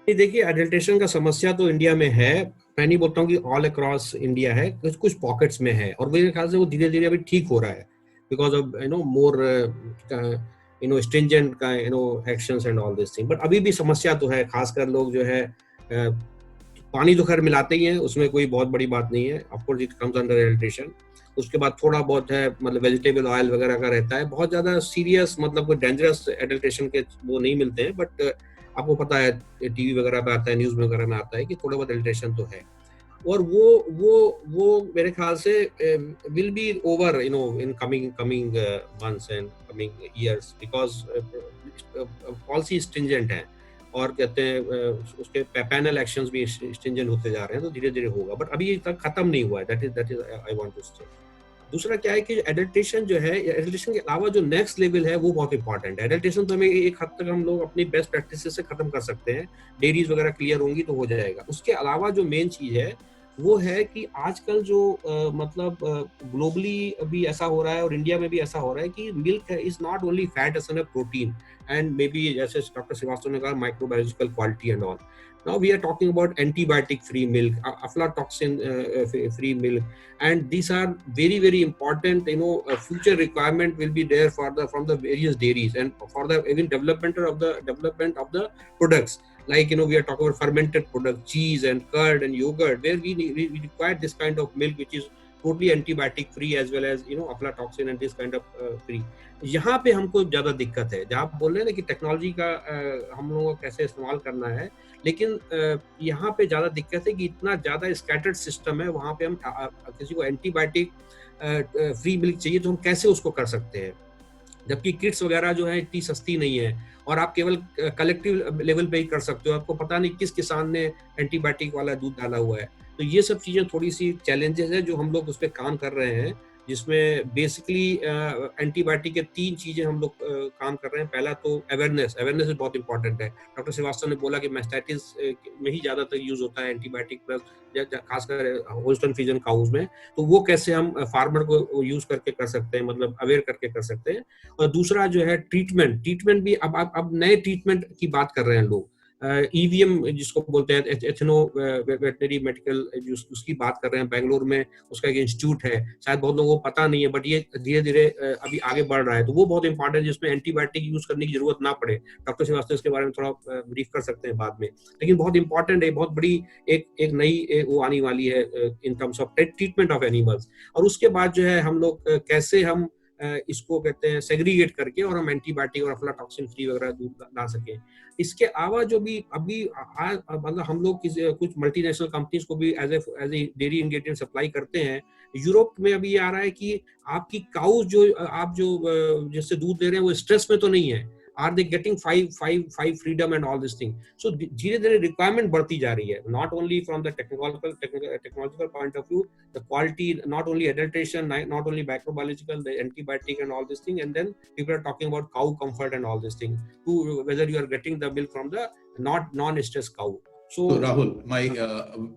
देखिए, एडल्ट्रेशन का समस्या तो इंडिया में है, मैं नहीं बोलता हूँ कि ऑल अक्रॉस इंडिया है, कुछ पॉकेट्स में है, और मेरे ख्याल से वो धीरे धीरे अभी ठीक हो रहा है बिकॉज ऑफ मोर स्ट्रिंजेंट का actions and all this thing. But अभी भी समस्या तो है, खासकर लोग जो है पानी तो खैर मिलाते ही हैं, उसमें कोई बहुत बड़ी बात नहीं है, of course it comes under adulteration. उसके बाद थोड़ा बहुत है मतलब वेजिटेबल ऑयल वगैरह का रहता है, बहुत ज्यादा सीरियस मतलब कोई डेंजरस एडल्ट्रेशन के वो नहीं मिलते हैं, बट आपको पता है टीवी वगैरह पे आता है, न्यूज़ वगैरह में आता है कि थोड़ा बहुत एडल्ट्रेशन तो है, और वो मेरे ख्याल से will be over in coming months and coming years because policy stringent है और कहते हैं उसके पैनल एक्शंस भी स्ट्रिंजेंट होते जा रहे हैं, तो धीरे धीरे होगा, बट अभी तक खत्म नहीं हुआ है। That is I want to say. दूसरा क्या है कि एडल्ट्रेशन जो है, एडल्ट्रेशन के अलावा जो नेक्स्ट लेवल है वो बहुत इंपॉर्टेंट है। एडल्ट्रेशन तो हमें एक हद तक हम लोग अपनी बेस्ट प्रैक्टिसेस से खत्म कर सकते हैं, डेयरीज वगैरह क्लियर होंगी तो हो जाएगा। उसके अलावा जो मेन चीज है वो है कि आजकल जो मतलब ग्लोबली अभी ऐसा हो रहा है और इंडिया में भी ऐसा हो रहा है कि milk is not only fat as an protein and maybe जैसे डॉक्टर श्रीवास्तव ने कहा microbiological quality and all. Now we are talking about antibiotic free milk, aflatoxin free milk, and these are very very important. Future requirement will be there from the various dairies and for the even development of the products. Like we are talking about fermented products, cheese and curd and yogurt, where we require this kind of milk which is totally antibiotic free as well as aflatoxin and this kind of free. यहाँ पे हमको ज्यादा दिक्कत है, जहाँ आप बोल रहे हैं ना कि टेक्नोलॉजी का हम लोगों को कैसे इस्तेमाल करना है, लेकिन यहाँ पे ज्यादा दिक्कत है कि इतना ज्यादा स्कैटर्ड सिस्टम है, वहाँ पे हम किसी को एंटीबायोटिक फ्री मिल्क चाहिए तो हम कैसे उसको कर सकते हैं, जबकि किट्स वगैरह जो है इतनी सस्ती नहीं है और आप केवल कलेक्टिव लेवल पे ही कर सकते हो, आपको पता नहीं किस किसान ने एंटीबायोटिक वाला दूध डाला हुआ है। तो ये सब चीजें थोड़ी सी चैलेंजेस है जो हम लोग उस पर काम कर रहे हैं, जिसमें बेसिकली एंटीबायोटिक के 3 चीजें हम लोग काम कर रहे हैं। पहला तो अवेयरनेस बहुत इंपॉर्टेंट है। डॉक्टर श्रीवास्तव ने बोला कि मैस्टाइटिस में ही ज्यादातर यूज होता है एंटीबायोटिक प्लस खासकर होल्स्टाइन फ्रीजियन काउज में, तो वो कैसे हम फार्मर को यूज करके कर सकते हैं, मतलब अवेयर करके कर सकते हैं। और दूसरा जो है ट्रीटमेंट भी अब नए ट्रीटमेंट की बात कर रहे हैं लोग, EVM जिसको बोलते हैं एथनो वेटनरी मेडिकल, उसकी बात कर रहे हैं। बेंगलोर में उसका एक इंस्टीट्यूट है, शायद बहुत लोगों को पता नहीं है, बट ये धीरे धीरे अभी आगे बढ़ रहा है, तो वो बहुत इंपॉर्टेंट है जिसमें एंटीबायोटिक यूज करने की जरूरत ना पड़े। डॉक्टर श्रीवास्तव इसके बारे में थोड़ा ब्रीफ कर सकते हैं बाद में, लेकिन बहुत इंपॉर्टेंट है, बहुत बड़ी एक नई वो आने वाली है in terms of treatment of animals. और उसके बाद जो है हम लोग कैसे हम इसको कहते हैं सेग्रीगेट करके और हम एंटीबायोटिक और अफ्लाटॉक्सिन फ्री वगैरह दूध ला सकें। इसके अलावा जो भी अभी मतलब हम लोग कुछ मल्टीनेशनल कंपनीज को भी as a dairy ingredient supply करते हैं। यूरोप में अभी ये आ रहा है कि आपकी काउज जो आप जो जिससे दूध ले रहे हैं वो स्ट्रेस में तो नहीं है, are they getting five freedom and all this thing? So धीरे धीरे requirement बढ़ती जा रही है, not only from the technological point of view, the quality, not only adulteration, not only microbiological, the antibiotic and all this thing, and then people are talking about cow comfort and all this thing, to whether you are getting the milk from the non-stress cow. So Rahul, my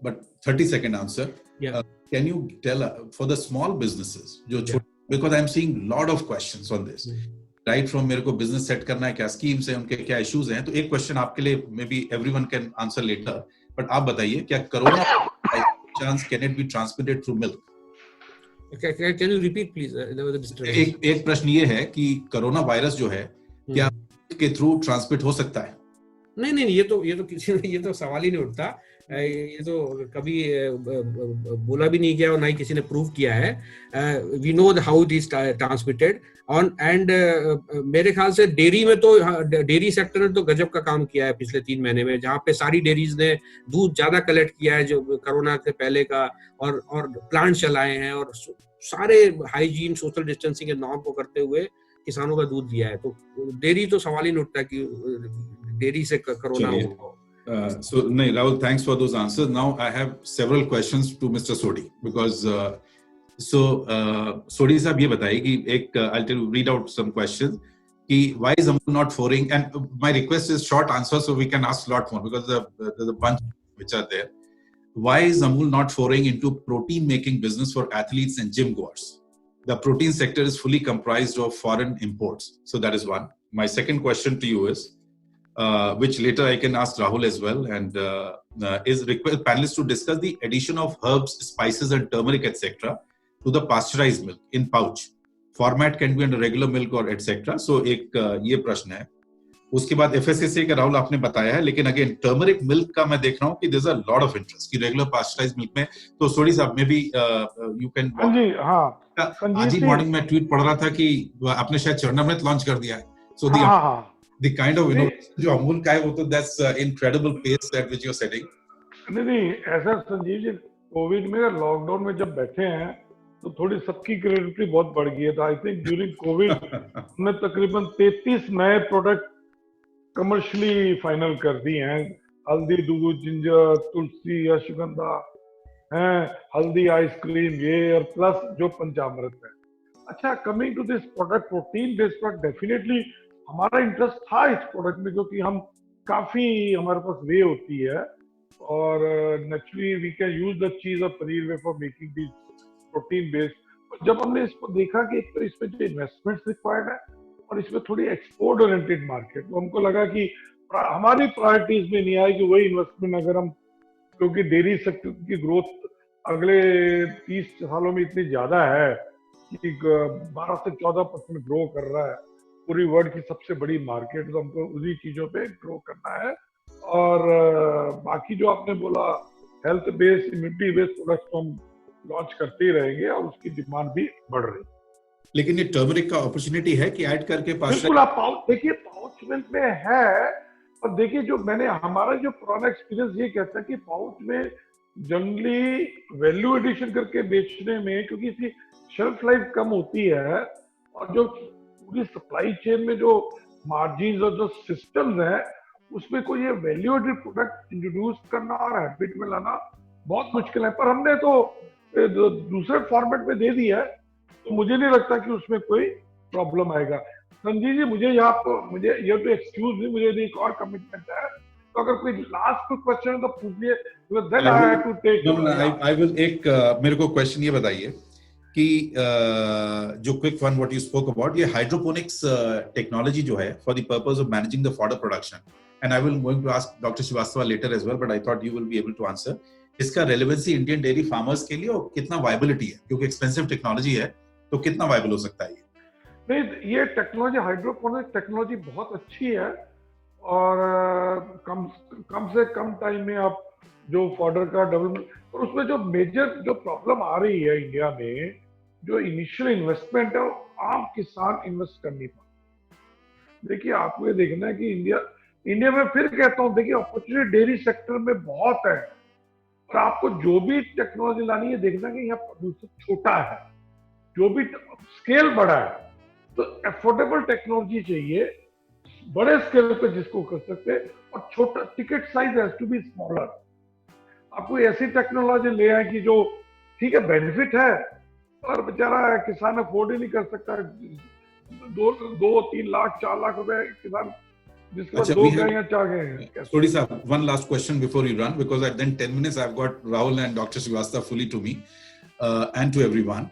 but 30-second answer. Yeah. Can you tell for the small businesses, because I'm seeing lot of questions on this. Right from मेरे को business set करना है, क्या schemes हैं, उनके क्या issues हैं, तो एक क्वेश्चन आपके लिए maybe everyone can answer later, but आप बताइए क्या corona chance can it be transmitted through milk? Can you repeat please? एक प्रश्न ये है कि कोरोना वायरस जो है क्या के थ्रू ट्रांसमिट हो सकता है? नहीं नहीं, ये तो किसी ने, ये तो सवाल ही नहीं उठता। ये तो कभी बोला भी नहीं गया और ना ही किसी ने प्रूव किया है। We know how it is transmitted on and मेरे ख्याल से डेयरी में तो, डेयरी सेक्टर ने तो गजब का काम किया है पिछले 3 महीने में, जहाँ पे सारी डेयरीज ने दूध ज्यादा कलेक्ट किया है जो कोरोना से पहले का, और प्लांट चलाए हैं और सारे हाइजीन सोशल डिस्टेंसिंग के नॉर्म को करते हुए किसानों का दूध दिया है। तो डेयरी तो सवाल ही नहीं उठता कि डेयरी से कोरोना हो। So, no, Rahul, thanks for those answers. Now, I have several questions to Mr. Sodhi because Sodhi साहब ये बताइए कि एक I'll tell you, read out some questions कि why is Amul not foraying, and my request is short answer so we can ask a lot more because there's a bunch which are there. Why is Amul not foraying into protein making business for athletes and gym goers? The protein sector is fully comprised of foreign imports. So that is one. My second question to you is, which later I can ask Rahul as well, and is request panelists to discuss the addition of herbs, spices, and turmeric, etc., to the pasteurized milk in pouch. Format can be under regular milk or etc. So एक ये प्रश्न है। उसके बाद FSSAI का राहुल आपने बताया है, लेकिन अगेन टर्मरिक मिल्क का मैं देख रहा हूँ कि there is a lot of interest कि रेगुलर पास्चराइज्ड मिल्क में। तो सोडी साहब में भी यू कैन। हाँ जी, हाँ आज ही मॉर्निंग में ट्वीट पढ़ रहा था कि आपने शायद चरणामृत लॉन्च कर दिया है। सो the kind of innovation जो अमूल का है वो तो that's incredible pace at which you're setting. नहीं ऐसा संजीव जी, कोविड में लॉकडाउन में जब बैठे हैं तो थोड़ी सबकी क्रिएटिविटी बहुत बढ़ गई है। तो आई थिंक ड्यूरिंग कोविड हमने तकरीबन 33 नए प्रोडक्ट कमर्शियली फाइनल कर दिए हैं। हल्दी दूध, जिंजर, तुलसी, अश्वगंधा है, हल्दी आइसक्रीम, ये और प्लस जो पंचामृत है। अच्छा, coming to this product, protein based product, definitely हमारा इंटरेस्ट था इस प्रोडक्ट में क्योंकि हम काफी, हमारे पास वे होती है और naturally we can use the cheese और paneer whey for making this protein based. जब हमने इसको देखा कि एक तो इसमें जो इन्वेस्टमेंट्स रिक्वायर्ड है और इसमें थोड़ी एक्सपोर्ट ओरिएंटेड मार्केट, तो हमको लगा कि हमारी प्रायोरिटीज में नहीं आए कि वही इन्वेस्टमेंट अगर हम, क्योंकि डेयरी सेक्टर की ग्रोथ अगले 30 सालों में इतनी ज्यादा है कि 12 से 14% ग्रो कर रहा है, पूरी वर्ल्ड की सबसे बड़ी मार्केट, तो हमको उसी चीजों पे ग्रो करना है। और बाकी जो आपने बोला health based, immunity based products तो हम लॉन्च करते ही रहेंगे और उसकी डिमांड भी बढ़ रही है। लेकिन ये टर्मरिक का अपॉर्चुनिटी है कि ऐड करके बिल्कुल, आप पाउच देखिए, पाउच मिल्क में है। और देखिए जो मैंने, हमारा जो पुराना एक्सपीरियंस ये कहता है कि पाउच में जनरली वैल्यू एडिशन करके बेचने में, क्योंकि इसकी शेल्फ लाइफ कम होती है और जो पूरी सप्लाई चेन में जो मार्जिन और जो सिस्टम्स है उसमें कोई ये वैल्यू एडेड प्रोडक्ट इंट्रोड्यूस करना और हैबिट में लाना बहुत मुश्किल है। पर हमने तो दूसरे फॉर्मेट में दे दिया है, तो मुझे नहीं लगता कि उसमें कोई प्रॉब्लम आएगा। संजीव जी, मुझे मुझे ये तो एक्सक्यूज नहीं, मुझे एक और कमिटमेंट है, तो अगर कोई लास्ट क्वेश्चन है तो पूछिए। Then I have to take. I will एक मेरे को क्वेश्चन ये बताइए कि जो quick one what you spoke about, ये हाइड्रोपोनिक्स टेक्नोलॉजी जो है for the purpose of managing the fodder production, and I will going to ask doctor Srivastava later as well, but I thought you will be able to answer. इसका relevancy Indian dairy farmers के लिए और कितना viability है, क्योंकि expensive technology है, तो कितना वायबल हो सकता है ये? नहीं, ये टेक्नोलॉजी, हाइड्रोपोनिक्स टेक्नोलॉजी बहुत अच्छी है और कम से कम टाइम में आप जो फॉडर का डेवलपमेंट, और उसमें जो मेजर जो प्रॉब्लम आ रही है इंडिया में, जो इनिशियल इन्वेस्टमेंट है वो आम किसान इन्वेस्ट कर नहीं पाते। देखिए, आपको ये देखना है कि इंडिया में, फिर कहता हूँ, देखिए अपॉर्चुनिटी डेयरी सेक्टर में बहुत है, और आपको जो भी टेक्नोलॉजी लानी है देखना कि यहाँ प्रोड्यूसर छोटा है, जो भी स्केल बड़ा है, तो अफोर्डेबल टेक्नोलॉजी चाहिए बड़े स्केल पे जिसको कर सकते हैं, और छोटा ticket size has to be smaller. आपको ऐसी टेक्नोलॉजी ले आए कि जो ठीक है बेनिफिट है, और बेचारा किसान अफोर्ड ही नहीं कर सकता, 2-3 लाख 4 लाख रुपए किसान जिसके पास 2 गाय या 4 गाय हैं। Sodhi sir, one last question before you run, because at then 10 minutes I've got Rahul and Dr. Srivastava fully to me and to everyone.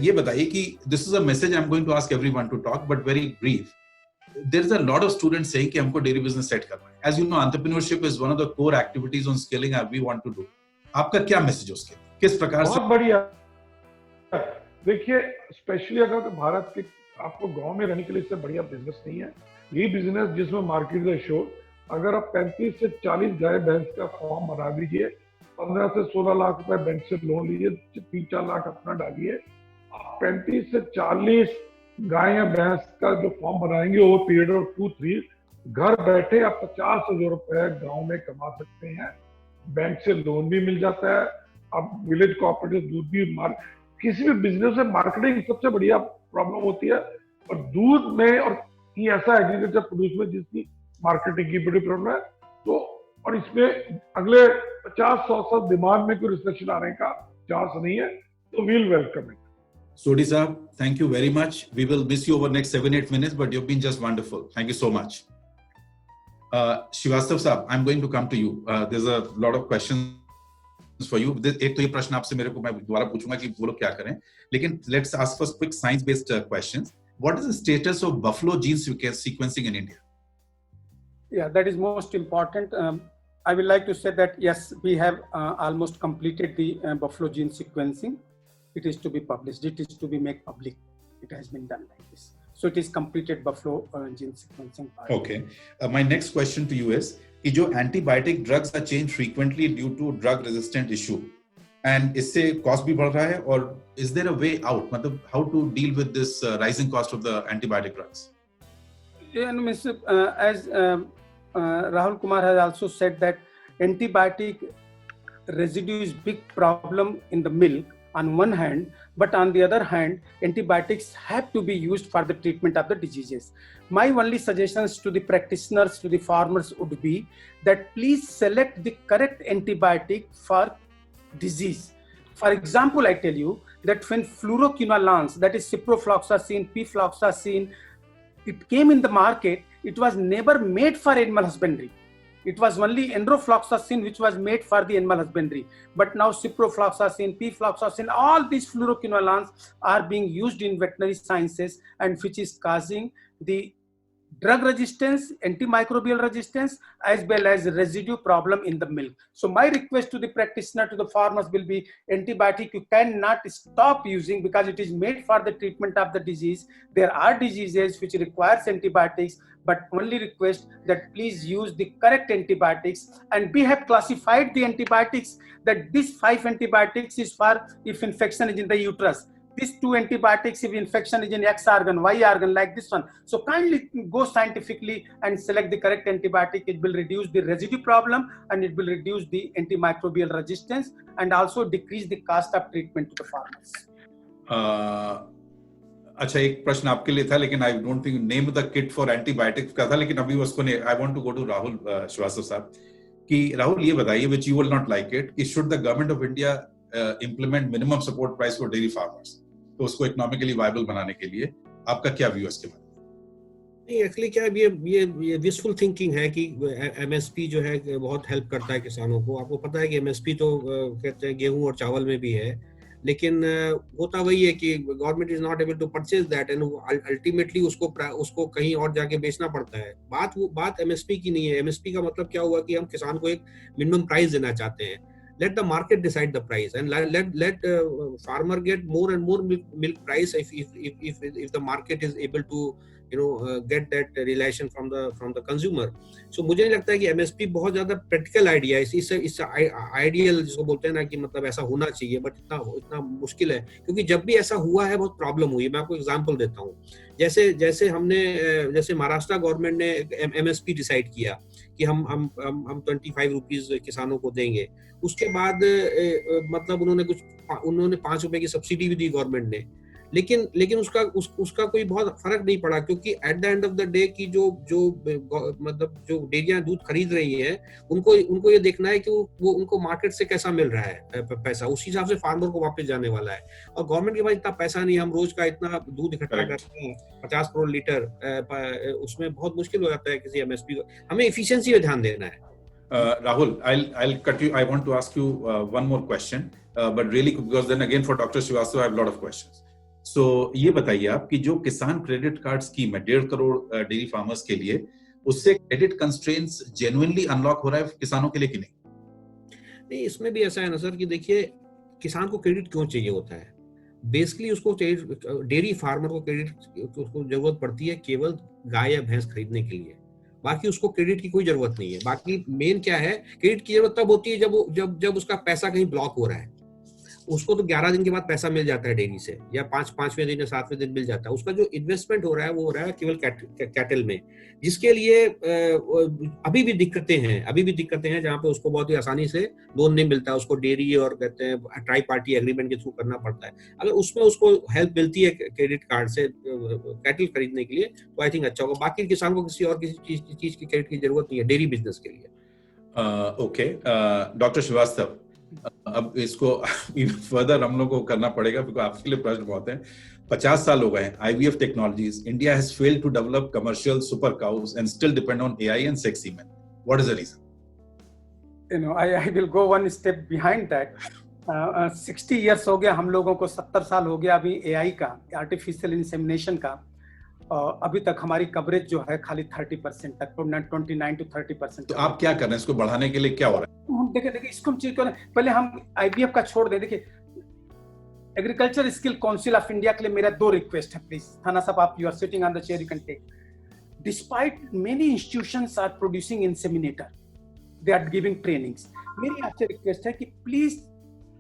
ये बताइए कि this is a message I'm going to ask everyone to talk, but very brief. There is a lot of students saying कि हमको dairy business set करना है. As you know, entrepreneurship is one of the core activities on scaling we want to do. आपका क्या message है उसके? किस प्रकार से? बहुत बढ़िया। देखिए, स्पेशली अगर भारत के, आपको गांव में रहने के लिए इससे बढ़िया बिजनेस नहीं है। ये बिजनेस जिसमें मार्केट इज श्योर, अगर आप 35 से 40 गाय भैंस का फॉर्म बना दीजिए, 15 से 16 लाख रुपए बैंक से लोन लीजिए, 3-4 लाख अपना डालिए, आप 35 से 40 गाय या भैंस का जो फॉर्म बनाएंगे वो पीरियड ऑफ 2-3 घर बैठे आप 50,000 रुपए गांव में कमा सकते हैं। बैंक से लोन भी मिल जाता है। अब विलेज कोऑपरेटिव दूध भी किसी भी बिजनेस में मार्केटिंग सबसे बढ़िया प्रॉब्लम होती है, और दूध में और ये ऐसा एग्रीकल्चर प्रोड्यूस में जिसकी मार्केटिंग की बड़ी प्रॉब्लम है। तो और इसमें अगले 50-100 साल डिमांड में कोई रिस्ट्रिक्शन आने का चांस नहीं है, तो we'll welcome it. Sodhi Saab, thank you very much. We will miss you over next 7-8 minutes, but you've been just wonderful. Thank you so much. Srivastav Saab, I'm going to come to you. There's a lot of questions for you. एक तो ये प्रश्न आपसे मेरे को मैं दोबारा पूछूंगा कि वो लोग क्या करें, लेकिन let's ask first quick science-based questions. What is the status of buffalo gene sequencing in India? Yeah, that is most important. I would like to say that yes, we have almost completed the buffalo gene sequencing. It is to be published. It is to be made public. It has been done like this. So it is completed buffalo gene sequencing part. Okay. My next question to you is, कि जो antibiotic drugs are changed frequently due to drug-resistant issue, and इससे cost भी बढ़ रहा है, और is there a way out? मतलब how to deal with this rising cost of the antibiotic drugs? Yeah, as Rahul Kumar has also said that antibiotic residue is big problem in the milk on one hand, but on the other hand, antibiotics have to be used for the treatment of the diseases. My only suggestions to the practitioners, to the farmers would be that please select the correct antibiotic for disease. For example, I tell you that when fluoroquinolones, that is ciprofloxacin, pfloxacin, it came in the market, it was never made for animal husbandry. It was only enrofloxacin which was made for the animal husbandry. But now ciprofloxacin, pfloxacin, all these fluoroquinolones are being used in veterinary sciences, and which is causing the drug resistance, antimicrobial resistance, as well as residue problem in the milk. So my request to the practitioner, to the farmers will be, antibiotic you cannot stop using because it is made for the treatment of the disease. There are diseases which requires antibiotics, but only request that please use the correct antibiotics. And we have classified the antibiotics that these 5 antibiotics is for if infection is in the uterus. These 2 antibiotics if infection is in X organ, Y organ, like this one. So kindly go scientifically and select the correct antibiotic. It will reduce the residue problem, and it will reduce the antimicrobial resistance, and also decrease the cost of treatment to the farmers. अच्छा, एक प्रश्न आपके लिए था, लेकिन I don't think name the kit for antibiotics का था, लेकिन अभी उसको I want to go to Rahul Shrivastava साहब कि राहुल ये बताइए, which you will not like it, कि should the government of India implement minimum support price for dairy farmers, तो उसको इकोनॉमिकली वायबल बनाने के लिए आपका क्या व्यू है इसके बारे में? नहीं, एक्चुअली क्या ये विशफुल थिंकिंग है कि एमएसपी जो है बहुत हेल्प करता है किसानों को। आपको पता है कि एमएसपी तो कहते हैं गेहूं और चावल में भी है, लेकिन होता वही है कि government is not able to purchase that, and ultimately उसको कहीं और जाके बेचना पड़ता है। बात एमएसपी की नहीं है। एमएसपी का मतलब क्या हुआ कि हम किसान को एक मिनिमम प्राइस देना चाहते हैं। Let the market decide the price, and let farmer get more and more milk price if the market is able to get that realization from the consumer. So मुझे नहीं लगता है कि MSP बहुत ज्यादा practical idea है। इस ideal जिसको बोलते हैं ना कि मतलब ऐसा होना चाहिए, बट इतना मुश्किल है, क्योंकि जब भी ऐसा हुआ है बहुत प्रॉब्लम हुई है। मैं आपको एग्जांपल देता हूँ। जैसे महाराष्ट्र गवर्नमेंट ने MSP डिसाइड किया कि हम 25 रुपीज किसानों को देंगे। उसके बाद मतलब उन्होंने 5 रुपए की सब्सिडी भी दी गवर्नमेंट ने, लेकिन उसका कोई बहुत फर्क नहीं पड़ा, क्योंकि at the end of the day की जो डेयरियां दूध खरीद रही हैं, उनको ये देखना है कि वो उनको मार्केट से कैसा मिल रहा है पैसा, उसी हिसाब से फार्मर को वापस जाने वाला है। और गवर्नमेंट के पास इतना पैसा नहीं, हम रोज का इतना दूध इकट्ठा करते हैं 50 करोड़ लीटर, उसमें बहुत मुश्किल हो जाता है किसी एमएसपी को। हमें एफिशिएंसी पे ध्यान देना है। Rahul, I'll cut you. I want to ask you one more question, but really because then again for Dr. Srivastava I have a lot of questions. So ये बताइए आप कि जो किसान क्रेडिट कार्ड स्कीम है 1.5 करोड़ डेयरी फार्मर्स के लिए, उससे क्रेडिट कंस्ट्रेंट्स जेन्युइनली अनलॉक हो रहा है किसानों के लिए कि नहीं? इसमें भी ऐसा है ना सर कि देखिए, किसान को क्रेडिट क्यों चाहिए होता है? बेसिकली उसको डेयरी फार्मर को क्रेडिट उसको जरूरत पड़ती है केवल गाय या भैंस खरीदने के लिए, बाकी उसको क्रेडिट की कोई जरूरत नहीं है। बाकी मेन क्या है, क्रेडिट की जरूरत तब होती है जब उसका पैसा कहीं ब्लॉक हो रहा है। उसको तो 11 दिन के बाद पैसा मिल जाता है डेयरी से, या पांचवें दिन या 7वें दिन मिल जाता है। उसका जो इन्वेस्टमेंट हो रहा है वो हो रहा है केवल कैटल में, जिसके लिए अभी भी दिक्कतें हैं जहाँ पे उसको बहुत ही आसानी से लोन नहीं मिलता है। उसको डेयरी और कहते हैं ट्राई पार्टी एग्रीमेंट के थ्रू करना पड़ता है। अगर उसमें उसको हेल्प मिलती है क्रेडिट कार्ड से कैटल खरीदने के लिए तो आई थिंक अच्छा होगा। बाकी किसान को किसी और किसी चीज की क्रेडिट की जरूरत नहीं है डेयरी बिजनेस के लिए। ओके डॉक्टर श्रीवास्तव, अब इसको फर्दर हम लोग को करना पड़ेगा क्योंकि आपके लिए प्रश्न बहुत है। 50 साल हो गए IVF technologies, India has failed to develop commercial super cows and still depend on AI and sex semen. What is the reason? I will go one step behind that. 60 years हो गया हम लोगों को, 70 साल हो गया अभी AI का, आर्टिफिशियल इंसेमिनेशन का। अभी तक हमारी कवरेज जो है खाली 30% तक, 29 to 30%। तो आप क्या कर रहे हैं इसको बढ़ाने के लिए, क्या हो रहा है? देखिए इसको हम चीज पहले हम IVF का छोड़ दें। देखिए agriculture skill council of India के लिए मेरा 2 रिक्वेस्ट है प्लीज। थाना साहब आप you are sitting on the chair, you can take. Despite many institutions are producing inseminator, they are giving trainings. मेरी आपसे रिक्वेस्ट है कि please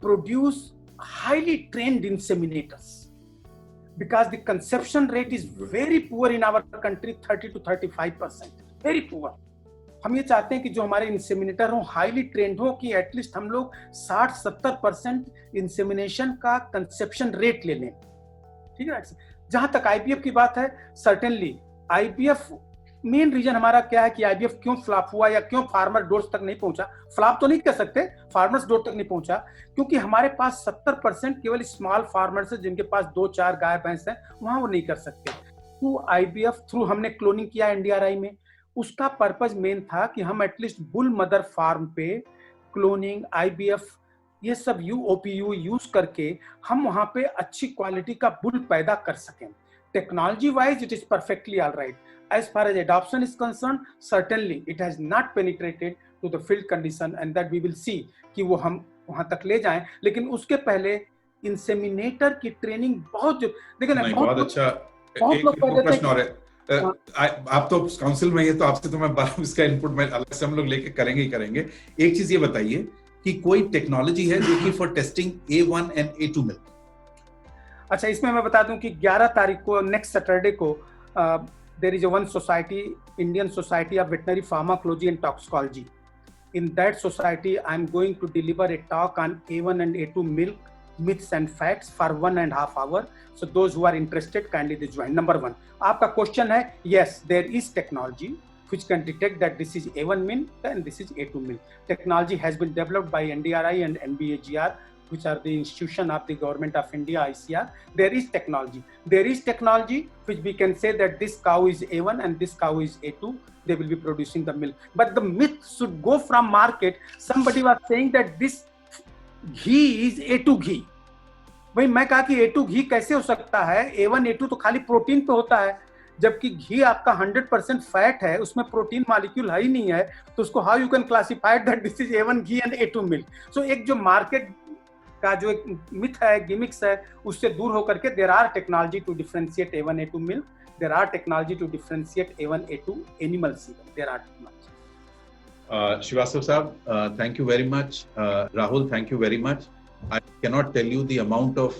produce highly trained inseminators, because the conception rate is very poor in our country, 30 to 35%, very poor. हम ये चाहते हैं कि जो हमारे इंसेमिनेटर हो हाईली ट्रेंड हो, कि एटलीस्ट हम लोग 60-70% इंसेमिनेशन का कंसेप्शन रेट ले लें, ठीक है। जहां तक IVF की बात है, सर्टेनली IVF मेन रीजन हमारा क्या है कि IVF क्यों फ्लॉप हुआ या क्यों फार्मर डोर्स तक नहीं पहुंचा। फ्लॉप तो नहीं कह सकते, फार्मर्स डोर तक नहीं पहुंचा क्योंकि हमारे पास 70% केवल स्मॉल फार्मर्स है जिनके पास 2-4 गाय भैंस है, वहां वो नहीं कर सकते। तो IVF थ्रू हमने क्लोनिंग किया NDRI में, उसका पर्पज मेन था कि हम एटलीस्ट बुल मदर फार्म पे क्लोनिंग IVF ये सब OPU यूज करके हम वहां पे अच्छी क्वालिटी का बुल पैदा कर सकें। Technology wise it is perfectly all right. As far as adoption is concerned, certainly it has not penetrated to the field condition, and that we will see कि वो हम वहां तक ले जाएं। लेकिन उसके पहले इंसेमिनेटर की ट्रेनिंग बहुत देखिए ना, बहुत अच्छा। एक प्रश्न और है, आप तो काउंसिल में ही है तो आपसे तो मैं इसका इनपुट मैं अलग से हम लोग लेके करेंगे ही करेंगे। एक चीज ये बताइए कि कोई टेक्नोलॉजी है जो कि for testing A1 and A2 milk? अच्छा, इसमें मैं बता दूं कि 11 तारीख को नेक्स्ट सैटरडे को there is a one society, Indian Society of Veterinary Pharmacology and Toxicology. In that society, I'm going to deliver a talk on A1 and A2 milk myths and facts for 1.5 hours. So those who are interested, kindly they join. Number 1, आपका question है, yes, there is technology which can detect that this is A1 milk and this is A2 milk. Technology has been developed by NDRI and NBAGR, which are the institution of the government of India, ICR. There is technology which we can say that this cow is A1 and this cow is A2. They will be producing the milk. But the myth should go from market. Somebody was saying that this ghee is A2 ghee. भाई मैं कहा कि A2 घी कैसे हो सकता है? A1 A2 तो खाली प्रोटीन पे होता है, जबकि घी आपका 100% फैट है, उसमें प्रोटीन मॉलिक्यूल है ही नहीं है, तो उसको how you can classify that this is A1 ghee and A2 milk? सो एक जो मार्केट का जो एक मिथ है, गिमिक्स है, उससे दूर होकर के there are technology to differentiate A1 A2 milk, there are technology to differentiate A1 A2 animal serum, there are technology. Srivastava sahab, thank you very much. Rahul, thank you very much. I cannot tell you the amount of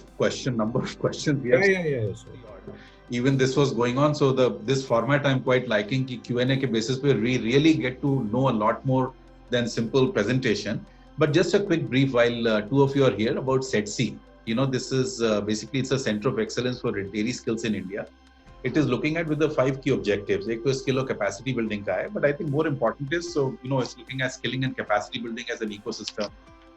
number of questions we have. Yeah. Even this was going on, so this format I'm quite liking कि Q&A के basis पे we really get to know a lot more than simple presentation. But just a quick brief while two of you are here about SETC. You know, this is basically it's a center of excellence for dairy skills in India. It is looking at with the 5 key objectives. एक तो skill और capacity building का है, but I think more important is, so you know, it's looking at skilling and capacity building as an ecosystem.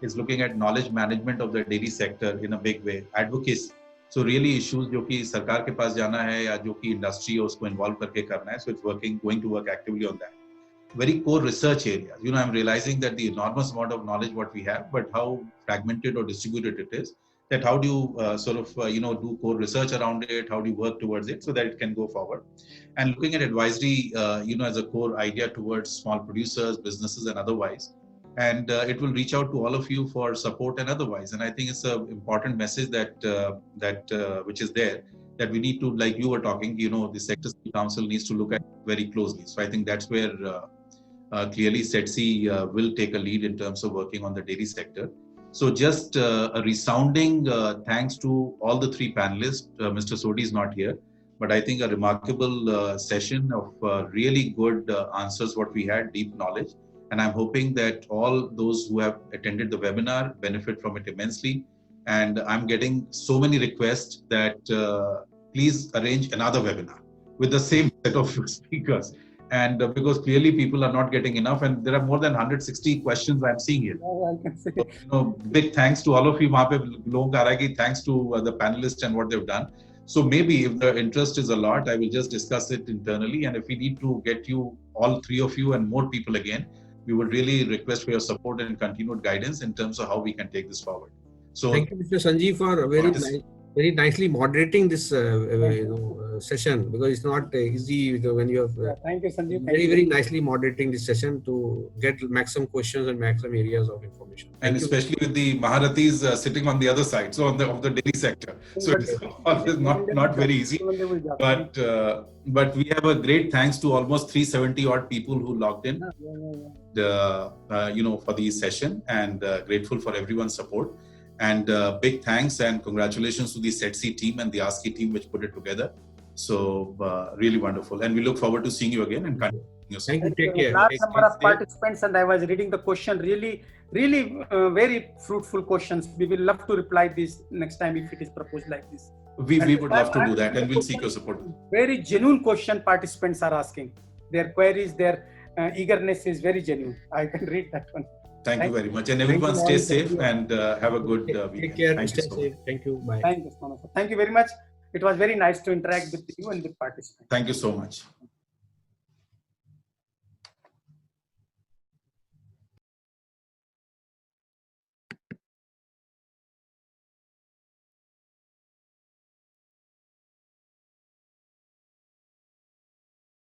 It's looking at knowledge management of the dairy sector in a big way. Advocacy. So really issues जो कि सरकार के पास जाना है या जो कि industry है उसको involve करके करना है. So it's going to work actively on that. Very core research areas. You know, I'm realizing that the enormous amount of knowledge what we have, but how fragmented or distributed it is, that how do you do core research around it? How do you work towards it so that it can go forward? And looking at advisory, as a core idea towards small producers, businesses and otherwise. And it will reach out to all of you for support and otherwise. And I think it's an important message that which is there, that we need to, like you were talking, the Sector C Council needs to look at very closely. So I think that's where clearly SETC will take a lead in terms of working on the dairy sector. So just a resounding thanks to all the three panelists. Mr. Sodhi is not here, but I think a remarkable session of really good answers what we had, deep knowledge. And I'm hoping that all those who have attended the webinar benefit from it immensely. And I'm getting so many requests that please arrange another webinar with the same set of speakers. And because clearly people are not getting enough, and there are more than 160 questions I'm seeing here. I can say. So, big thanks to all of you. वहाँ पे लोगों का आ रहा है कि thanks to the panelists and what they've done. So maybe if the interest is a lot, I will just discuss it internally. And if we need to get you, all three of you and more people again, we would really request for your support and continued guidance in terms of how we can take this forward. So thank you, Mr. Sanjeev, for very nicely moderating this session, because it's not easy when you have Thank you, Sanjeev. very nicely moderating this session to get maximum questions and maximum areas of information. And especially with the Maharathis sitting on the other side, so of the dairy sector. So it's always not very easy. But we have a great thanks to almost 370 odd people who logged in, for the session, and grateful for everyone's support. And big thanks and congratulations to the SETC team and the ASCII team which put it together. So really wonderful. And we look forward to seeing you again and continue. Thank you. Take care. Large number of participants, and I was reading the question. Really very fruitful questions. We will love to reply this next time if it is proposed like this. We would love to do that, and we'll seek your support. Very genuine question participants are asking. Their queries, their eagerness is very genuine. I can read that one. Thank you very much. And everyone stay safe and have a good weekend. Take care. Thank Stay you so safe. much. Thank you. Bye. Thank you, Thank you very much. It was very nice to interact with you and the participants. Thank you so much.